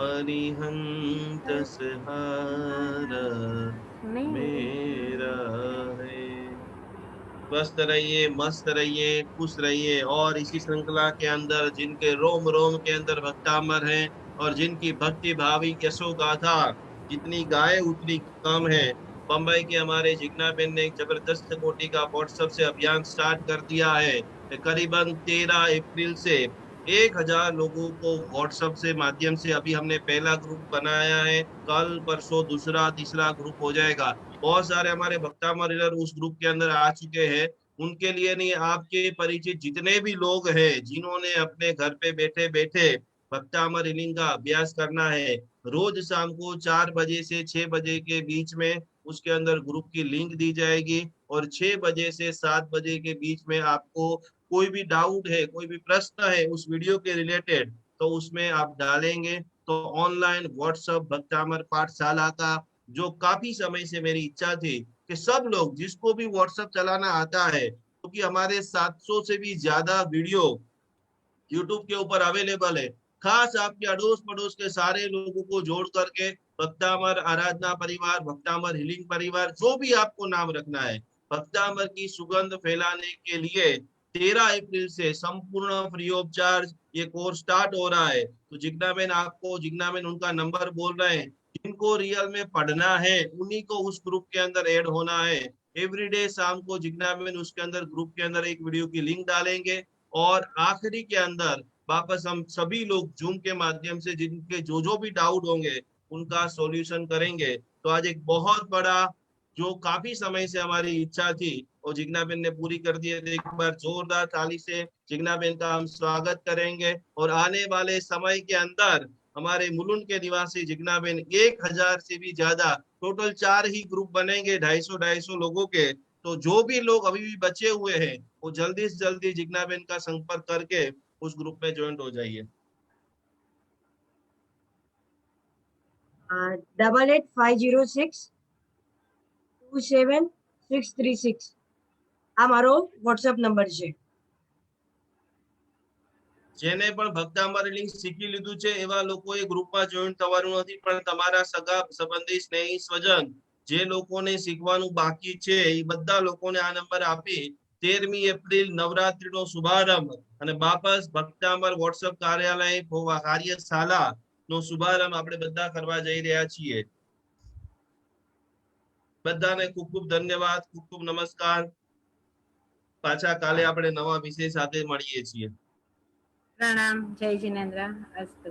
अरिहंत सहारा मेरा है। स्वस्थ रहिए, मस्त रहिए, खुश रहिए। और इसी श्रृंखला के अंदर जिनके रोम रोम के अंदर भक्तामर है और जिनकी भक्ति भावी यशो गाथा जितनी गाए उतनी कम है। बम्बई के हमारे जिग्ना बेन ने एक जबरदस्त कोटि का व्हाट्सएप से अभियान स्टार्ट कर दिया है। करीबन 13 अप्रैल से 1000 लोगों को व्हाट्सएप से माध्यम से अभी हमने पहला ग्रुप बनाया है। कल परसों दूसरा तीसरा ग्रुप हो जाएगा। बहुत सारे हमारे भक्तामर उस ग्रुप के अंदर आ चुके हैं। उनके लिए नहीं, आपके परिचित जितने भी लोग हैं जिन्होंने अपने घर पे बैठे बैठे भक्तामर हीलिंग का अभ्यास करना है, रोज शाम को 4 बजे से 6 बजे के बीच में उसके अंदर ग्रुप की लिंक दी जाएगी। और 6 बजे से 7 बजे के बीच में आपको कोई भी डाउट है, कोई भी प्रश्न है उस वीडियो के रिलेटेड, तो उसमें आप डालेंगे तो ऑनलाइन व्हाट्सएप भक्तामर पाठशाला का, जो काफी समय से मेरी इच्छा थी कि सब लोग जिसको भी व्हाट्सएप चलाना आता है, क्योंकि हमारे 700 से भी ज्यादा वीडियो यूट्यूब के ऊपर अवेलेबल है, खास आपके अड़ोस पड़ोस के सारे लोगों को जोड़ करके भक्तामर आराधना परिवार, भक्तामर हीलिंग परिवार, जो भी आपको नाम रखना है, भक्तामर की सुगंध फैलाने के लिए 13 अप्रैल से संपूर्ण फ्री ऑफ चार्ज ये कोर्स स्टार्ट हो रहा है। तो जिग्ना बेन आपको, जिग्ना बेन उनका नंबर बोल रहे हैं, जिनको रियल में पढ़ना है उन्हीं को उस ग्रुप के अंदर ऐड होना है। एवरीडे शाम को जिग्ना बेन उसके अंदर ग्रुप के अंदर एक वीडियो की लिंक डालेंगे और आखिरी के अंदर वापस हम सभी लोग जूम के माध्यम से जिनके जो जो भी डाउट होंगे उनका सॉल्यूशन करेंगे। तो आज एक बहुत बड़ा, जो काफी समय से हमारी इच्छा थी और जिग्ना बेन ने पूरी कर दी है, तो एक बार जोरदार ताली से जिग्ना बेन का हम स्वागत करेंगे। और आने वाले समय के अंदर हमारे मुलुंड के निवासी जिग्ना बेन 1000 से भी ज्यादा, टोटल 4 ही ग्रुप बनेंगे 250-250 लोगों के। तो जो भी लोग अभी भी बचे हुए हैं वो जल्दी से जल्दी जिग्ना बेन का संपर्क करके उस ग्रुप में ज्वाइन हो जाइए। 8850627636 આ વોટ્સએપ નંબર છે। જેને પણ ભક્તામર લિંક શીખી લીધું છે એવા લોકોએ ગ્રુપમાં જોઈન થવાનું નથી, પણ તમારા સગા સંબંધી સ્નેહી સ્વજન જે લોકોને શીખવાનું બાકી છે એ બધા લોકોને આ નંબર આપી 13મી એપ્રિલ નવરાત્રીનો શુભારંભ અને વાપસ ભક્તામર વોટ્સએપ કાર્યાલય કાર્યશાલા નો શુભારંભ આપણે બધા કરવા જઈ રહ્યા છીએ। બધાને ખૂબ ખૂબ ધન્યવાદ, ખૂબ ખૂબ નમસ્કાર। પાછા કાલે આપણે નવા વિષય સાથે મળીએ છીએ। प्रणाम। जय जिनेन्द्र। अस्तु।